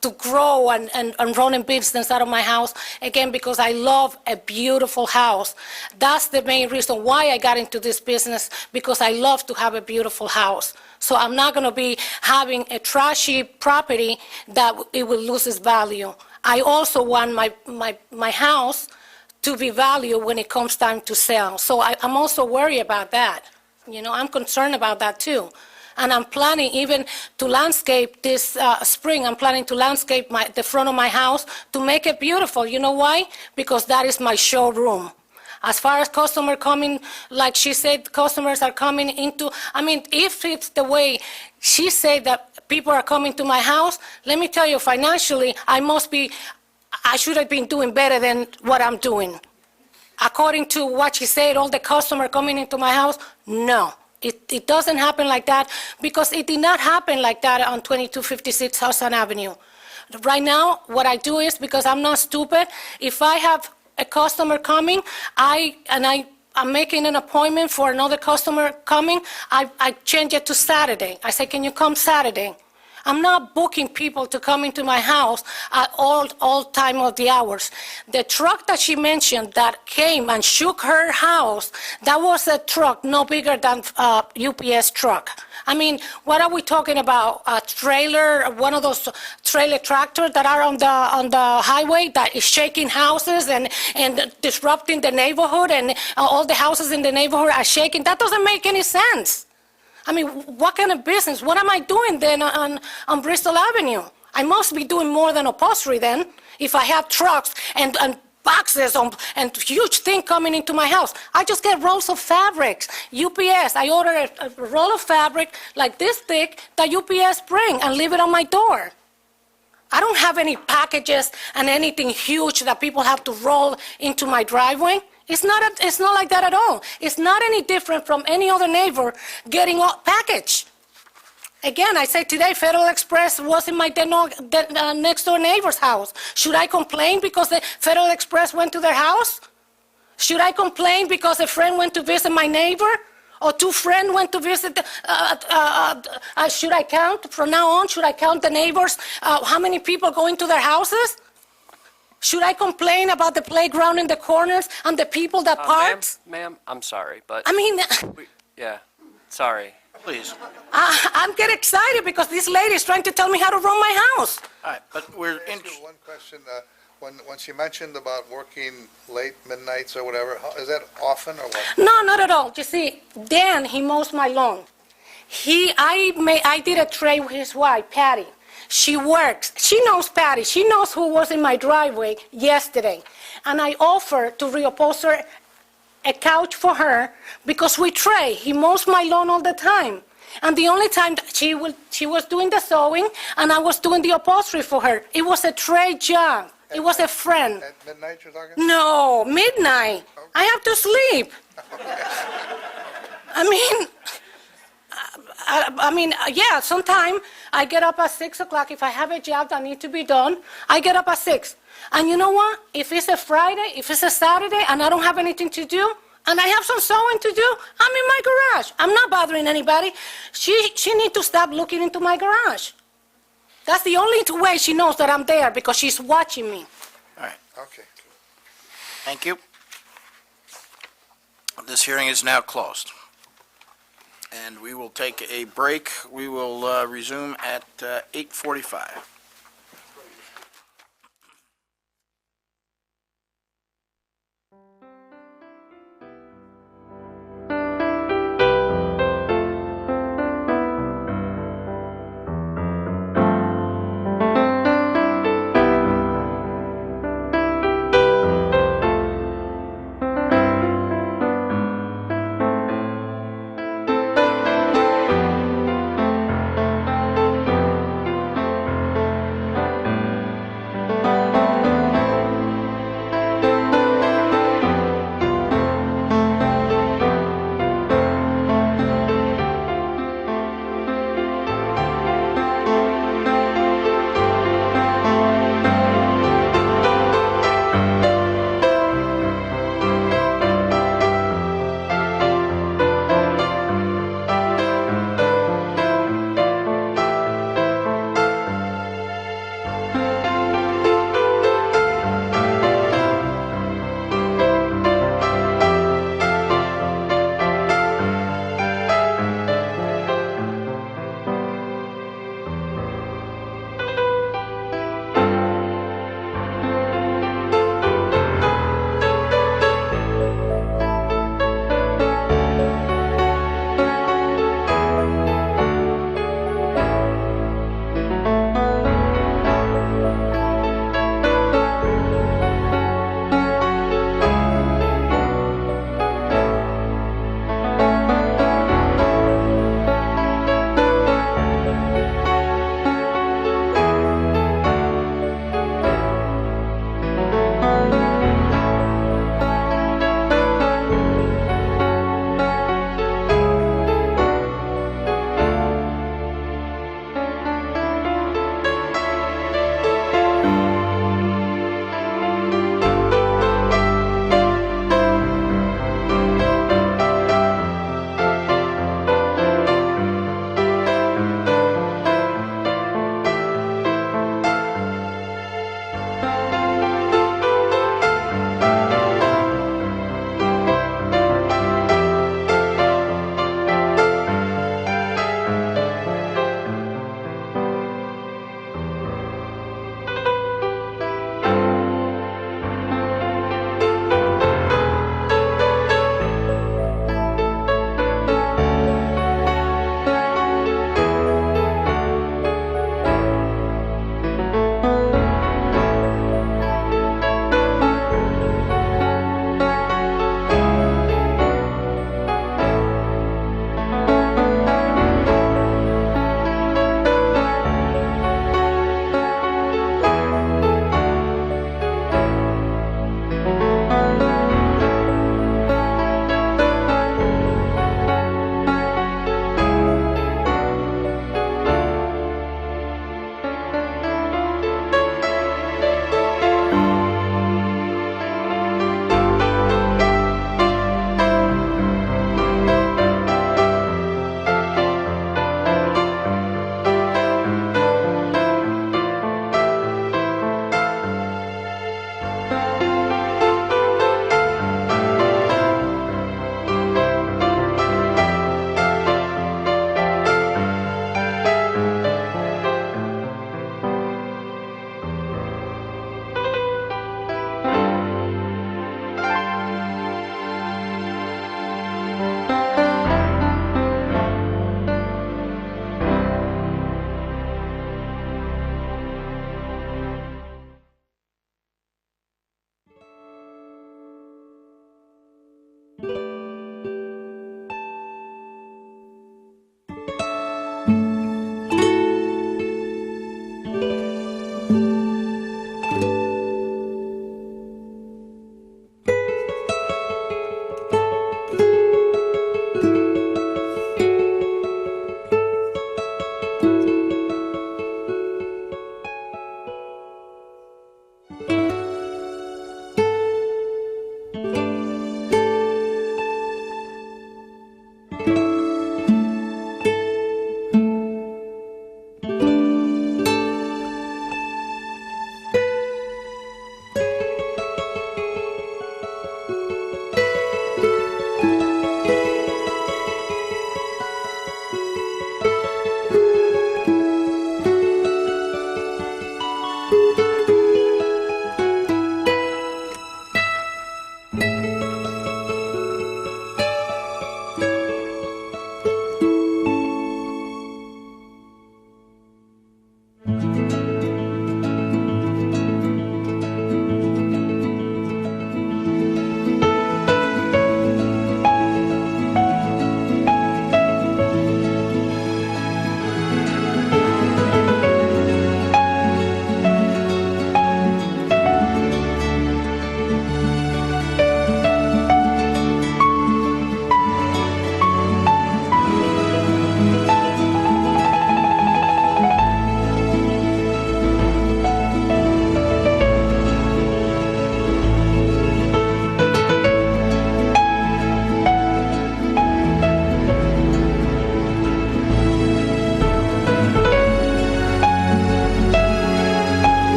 to grow and run a business out of my house, again, because I love a beautiful house. That's the main reason why I got into this business, because I love to have a beautiful house. So I'm not going to be having a trashy property that it will lose its value. I also want my house to be valued when it comes time to sell. So I'm also worried about that. You know, I'm concerned about that too. and I'm planning even to landscape this spring. I'm planning to landscape the front of my house to make it beautiful. You know why? Because that is my showroom. As far as customer coming, like she said, customers are coming into, I mean, if it's the way she said that people are coming to my house, let me tell you, financially, I should have been doing better than what I'm doing. According to what she said, all the customer coming into my house, no. It doesn't happen like that because it did not happen like that on 2256 Hudson Avenue. Right now, what I do is, because I'm not stupid, if I have a customer coming, I'm making an appointment for another customer coming, I change it to Saturday. I say, can you come Saturday? I'm not booking people to come into my house at all time of the hours. The truck that she mentioned that came and shook her house, that was a truck no bigger than UPS truck. I mean, what are we talking about? A trailer, one of those trailer tractors that are on the highway that is shaking houses and disrupting the neighborhood, and all the houses in the neighborhood are shaking? That doesn't make any sense. I mean, what kind of business? What am I doing then on Bristol Avenue? I must be doing more than upholstery then, if I have trucks and boxes and huge thing coming into my house. I just get rolls of fabrics. UPS, I order a roll of fabric like this thick that UPS bring and leave it on my door. I don't have any packages and anything huge that people have to roll into my driveway. It's not like that at all. It's not any different from any other neighbor getting a package. Again, I say today Federal Express was in my next door neighbor's house. Should I complain because the Federal Express went to their house? Should I complain because a friend went to visit my neighbor? Or two friends went to visit? Should I count from now on? Should I count the neighbors? How many people go into their houses? Should I complain about the playground in the corners and the people that park? Ma'am, I'm sorry, but... I mean... Yeah, sorry. Please. I'm getting excited because this lady is trying to tell me how to run my house. All right, but we're in... One question, when she mentioned about working late midnights or whatever, is that often or what? No, not at all. You see, Dan, he mows my lawn. I did a trade with his wife, Patty. She works. She knows Patty. She knows who was in my driveway yesterday. And I offered to reupholster a couch for her because we trade. He mows my lawn all the time. And the only time that she was doing the sewing and I was doing the upholstery for her. It was a trade job. It was a friend. At midnight you're talking? No, midnight. Okay. I have to sleep. I mean, yeah, sometime I get up at 6 o'clock. If I have a job that needs to be done, I get up at 6. And you know what? If it's a Friday, if it's a Saturday, and I don't have anything to do, and I have some sewing to do, I'm in my garage. I'm not bothering anybody. She needs to stop looking into my garage. That's the only way she knows that I'm there, because she's watching me. All right. Okay. Thank you. This hearing is now closed. And we will take a break. We will resume at 8:45.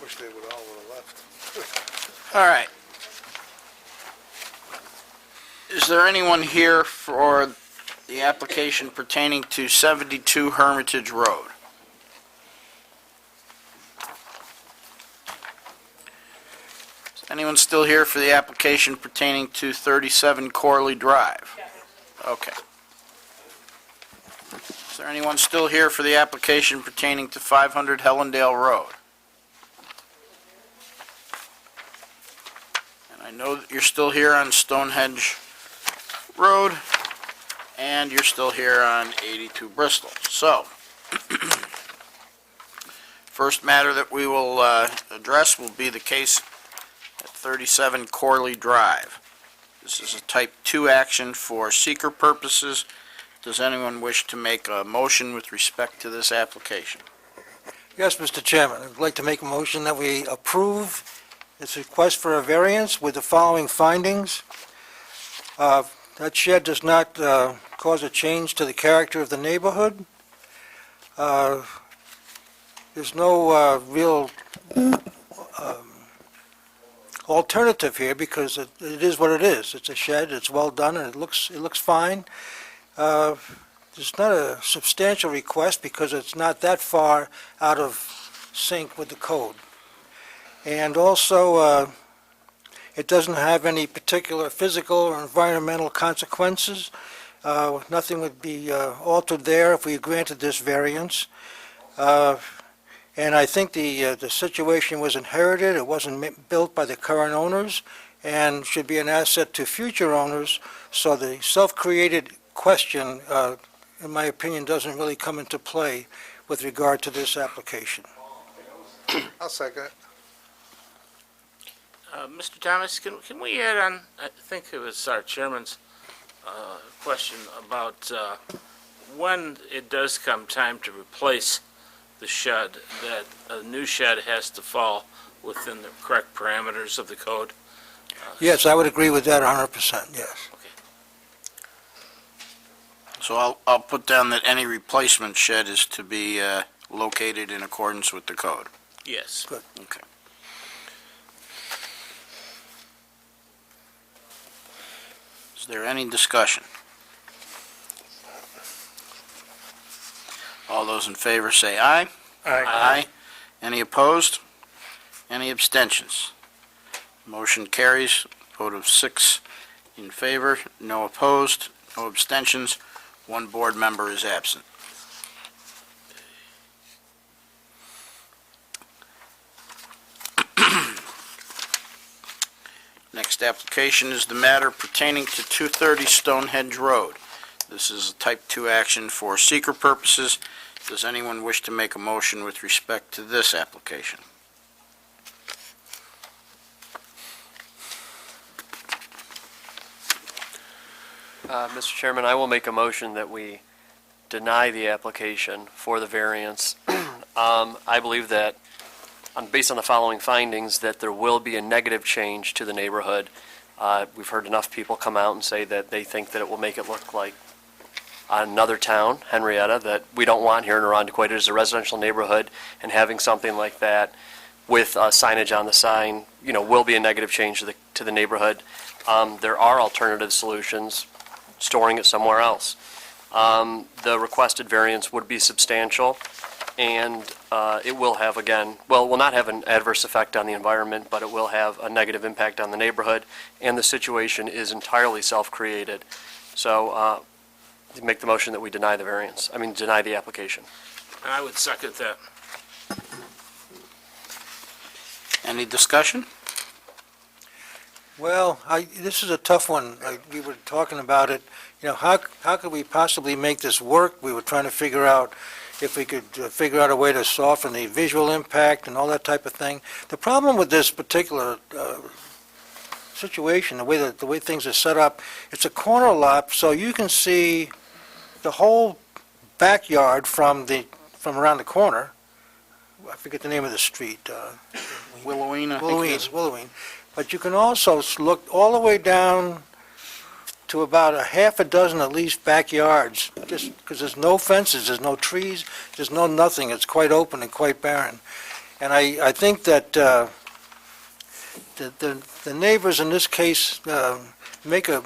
Wish they would all would have left. All right. Is there anyone here for the application pertaining to 72 Hermitage Road? Is anyone still here for the application pertaining to 37 Corley Drive? Okay. Is there anyone still here for the application pertaining to 500 Hellendale Road? And I know that you're still here on Stonehenge Road, and you're still here on 82 Bristol. So, first matter that we will address will be the case at 37 Corley Drive. This is a type 2 action for seeker purposes. Does anyone wish to make a motion with respect to this application? Yes, Mr. Chairman, I'd like to make a motion that we approve this request for a variance with the following findings. That shed does not cause a change to the character of the neighborhood. there's no real alternative here because it is what it is. It's a shed, it's well done, and it looks fine. It's not a substantial request because it's not that far out of sync with the code. And also, it doesn't have any particular physical or environmental consequences. Nothing would be altered there if we granted this variance. And I think the situation was inherited, it wasn't built by the current owners, and should be an asset to future owners, so the self-created question, in my opinion, doesn't really come into play with regard to this application. I'll second it. Mr. Thomas, can we add on, I think it was our chairman's question about when it does come time to replace the shed, that a new shed has to fall within the correct parameters of the code? Yes, I would agree with that 100%, yes. So I'll put down that any replacement shed is to be located in accordance with the code. Yes. Good. Okay. Is there any discussion? All those in favor say aye. Aye. Any opposed? Any abstentions? Motion carries. Vote of 6 in favor, no opposed, no abstentions. 1 board member is absent. Next application is the matter pertaining to 230 Stonehenge Road. This is a type 2 action for seeker purposes. Does anyone wish to make a motion with respect to this application? Mr. Chairman, I will make a motion that we deny the application for the variance. I believe that, based on the following findings, that there will be a negative change to the neighborhood. We've heard enough people come out and say that they think that it will make it look like another town, Henrietta, that we don't want here in Arundecoit. It is a residential neighborhood, and having something like that with signage on the sign, will be a negative change to the neighborhood. There are alternative solutions, storing it somewhere else. The requested variance would be substantial, and it will have, will not have an adverse effect on the environment, but it will have a negative impact on the neighborhood, and the situation is entirely self-created. So, make the motion that we deny the variance, deny the application. I would second that. Any discussion? Well, this is a tough one. We were talking about it, how could we possibly make this work? We were trying to figure out if we could figure out a way to soften the visual impact and all that type of thing. The problem with this particular situation, the way things are set up, it's a corner lot, so you can see the whole backyard from around the corner. I forget the name of the street. Willoween, I think it is. Willoween. But you can also look all the way down to about a half a dozen at least backyards, just because there's no fences, there's no trees, there's no nothing. It's quite open and quite barren. And I think that the neighbors in this case make a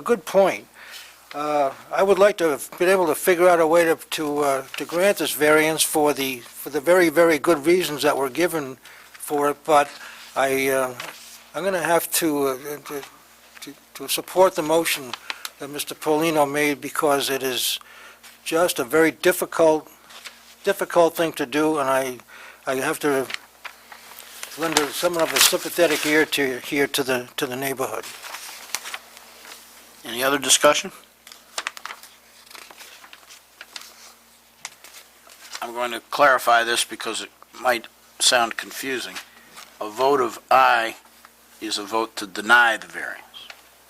good point. I would like to have been able to figure out a way to grant this variance for the very, very good reasons that were given for it, but I'm going to have to support the motion that Mr. Paulino made because it is just a very difficult thing to do, and I have to lend somewhat of a sympathetic ear to the neighborhood. Any other discussion? I'm going to clarify this because it might sound confusing. A vote of aye is a vote to deny the variance,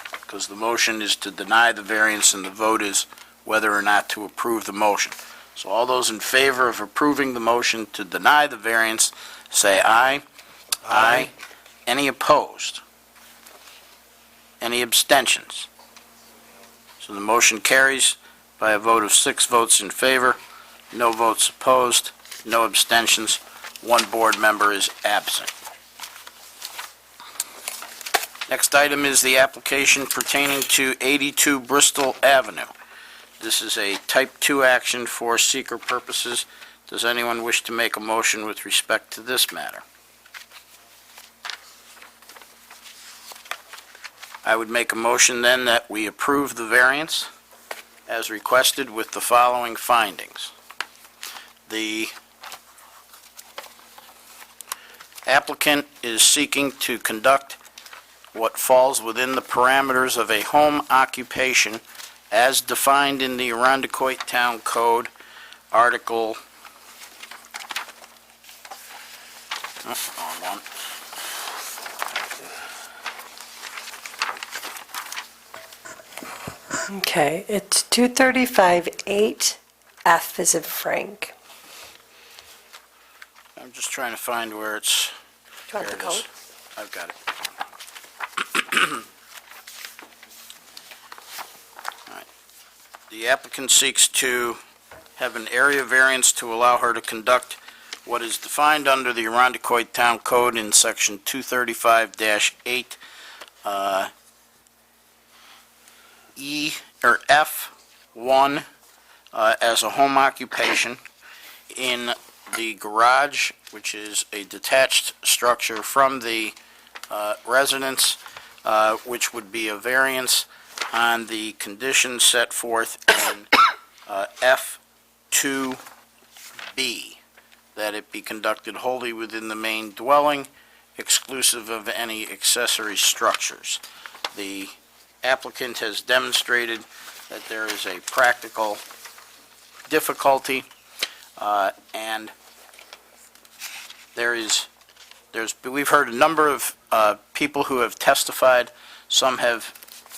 because the motion is to deny the variance and the vote is whether or not to approve the motion. So all those in favor of approving the motion to deny the variance, say aye. Aye. Any opposed? Any abstentions? So the motion carries by a vote of 6 votes in favor, no votes opposed, no abstentions. One board member is absent. Next item is the application pertaining to 82 Bristol Avenue. This is a type 2 action for seeker purposes. Does anyone wish to make a motion with respect to this matter? I would make a motion then that we approve the variance as requested with the following findings. The applicant is seeking to conduct what falls within the parameters of a home occupation as defined in the Arundecoit Town Code, Article, wrong one. Okay, it's 235-8F as in Frank. I'm just trying to find where it's, Do you want there the it is. code? I've got it. All right. The applicant seeks to have an area variance to allow her to conduct what is defined under the Arundecoit Town Code in Section 235-8, E, or F1, as a home occupation in the garage, which is a detached structure from the residence, which would be a variance on the conditions set forth in F2B, that it be conducted wholly within the main dwelling, exclusive of any accessory structures. The applicant has demonstrated that there is a practical difficulty, and we've heard a number of people who have testified.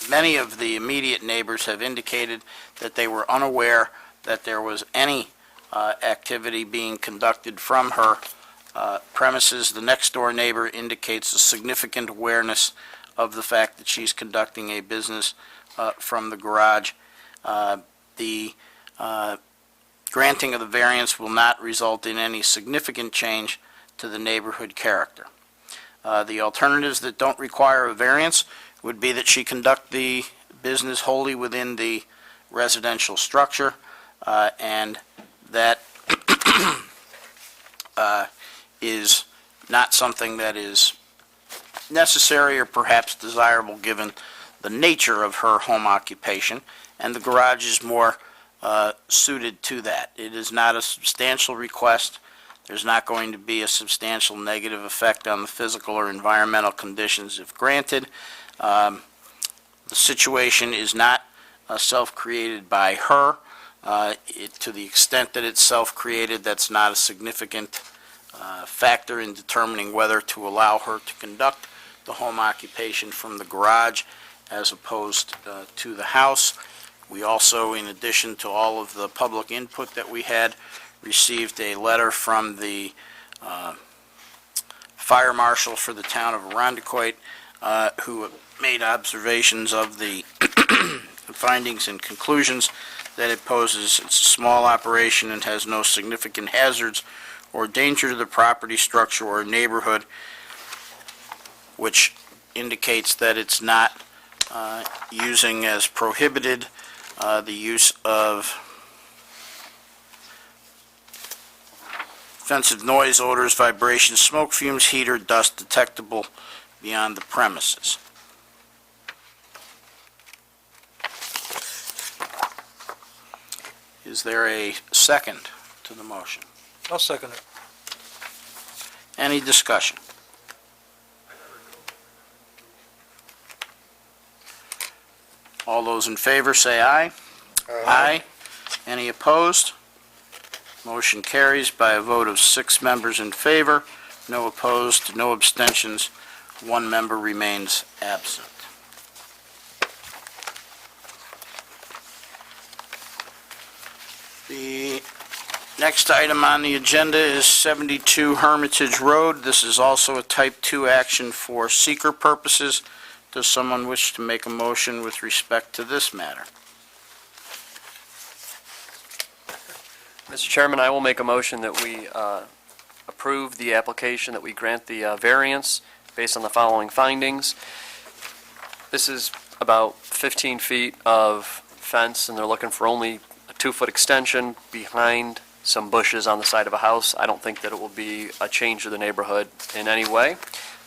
Many of the immediate neighbors have indicated that they were unaware that there was any activity being conducted from her premises. The next-door neighbor indicates a significant awareness of the fact that she's conducting a business from the garage. The granting of the variance will not result in any significant change to the neighborhood character. The alternatives that don't require a variance would be that she conduct the business wholly within the residential structure, and that is not something that is necessary or perhaps desirable given the nature of her home occupation, and the garage is more suited to that. It is not a substantial request. There's not going to be a substantial negative effect on the physical or environmental conditions if granted. The situation is not self-created by her. To the extent that it's self-created, that's not a significant factor in determining whether to allow her to conduct the home occupation from the garage as opposed to the house. We also, in addition to all of the public input that we had, received a letter from the fire marshal for the town of Arundecoit, who made observations of the findings and conclusions that it poses. It's a small operation and has no significant hazards or danger to the property, structure, or neighborhood, which indicates that it's not using as prohibited the use of offensive noise, odors, vibrations, smoke, fumes, heat, or dust detectable beyond the premises. Is there a second to the motion? I'll second it. Any discussion? All those in favor say aye. Aye. Any opposed? Motion carries by a vote of 6 members in favor, no opposed, no abstentions. 1 member remains absent. The next item on the agenda is 72 Hermitage Road. This is also a Type 2 action for seeker purposes. Does someone wish to make a motion with respect to this matter? Mr. Chairman, I will make a motion that we approve the application, that we grant the variance based on the following findings. This is about 15 feet of fence, and they're looking for only a 2-foot extension behind some bushes on the side of a house. I don't think that it will be a change to the neighborhood in any way.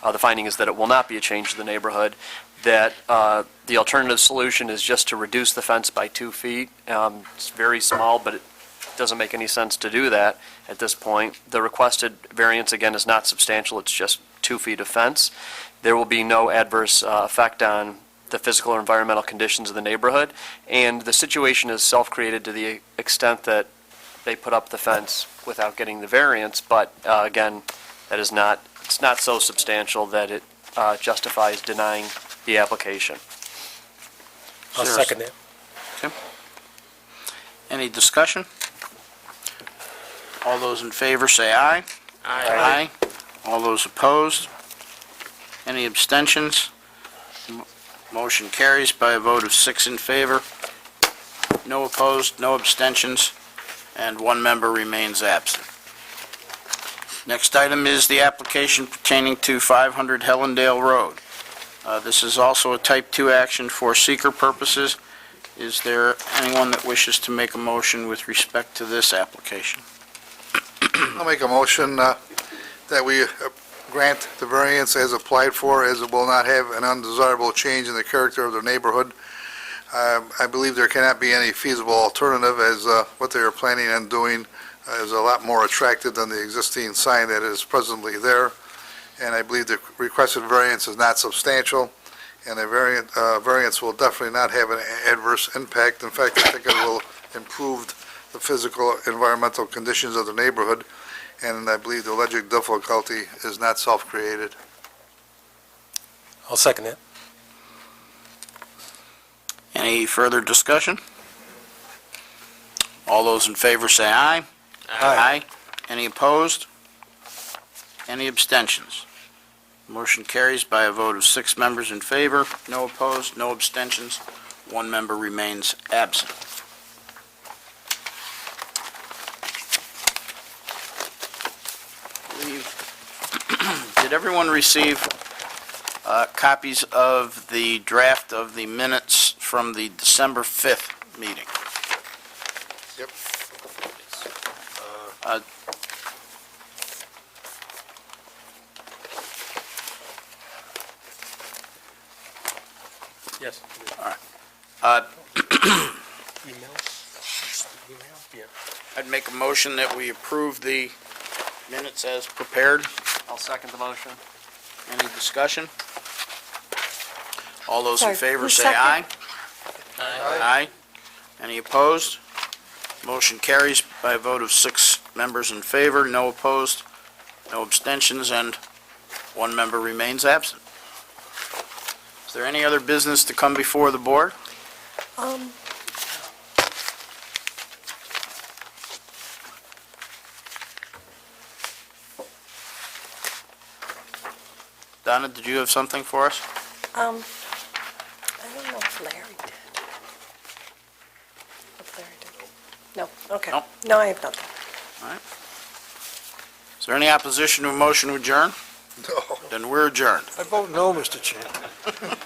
The finding is that it will not be a change to the neighborhood, that the alternative solution is just to reduce the fence by 2 feet. It's very small, but it doesn't make any sense to do that at this point. The requested variance, again, is not substantial. It's just 2 feet of fence. There will be no adverse effect on the physical or environmental conditions of the neighborhood, and the situation is self-created to the extent that they put up the fence without getting the variance, but again, that is not, it's not so substantial that it justifies denying the application. I'll second that. Okay. Any discussion? All those in favor say aye. Aye. All those opposed? Any abstentions? Motion carries by a vote of 6 in favor, no opposed, no abstentions, and 1 member remains absent. Next item is the application pertaining to 500 Hellendale Road. This is also a type 2 action for seeker purposes. Is there anyone that wishes to make a motion with respect to this application? I'll make a motion that we grant the variance as applied for, as it will not have an undesirable change in the character of the neighborhood. I believe there cannot be any feasible alternative, as what they are planning on doing is a lot more attractive than the existing sign that is presently there. And I believe the requested variance is not substantial, and the variance will definitely not have an adverse impact. In fact, I think it will improve the physical, environmental conditions of the neighborhood, and I believe the alleged difficulty is not self-created. I'll second that. Any further discussion? All those in favor say aye. Aye. Any opposed? Any abstentions? Motion carries by a vote of 6 members in favor, no opposed, no abstentions. 1 member remains absent. Did everyone receive copies of the draft of the minutes from the December 5th meeting? Yep. Yes. All right. Email? Yeah. I'd make a motion that we approve the minutes as prepared. I'll second the motion. Any discussion? All those in Sorry, favor who's say second? aye. Aye. Any opposed? Motion carries by a vote of 6 members in favor, no opposed, no abstentions, and 1 member remains absent. Is there any other business to come before the board? Donna, did you have something for us? I don't know if Larry did. If Larry did. No, okay. No. No, I have nothing. All right. Is there any opposition to a motion to adjourn? No. Then we're adjourned. I vote no, Mr. Chairman.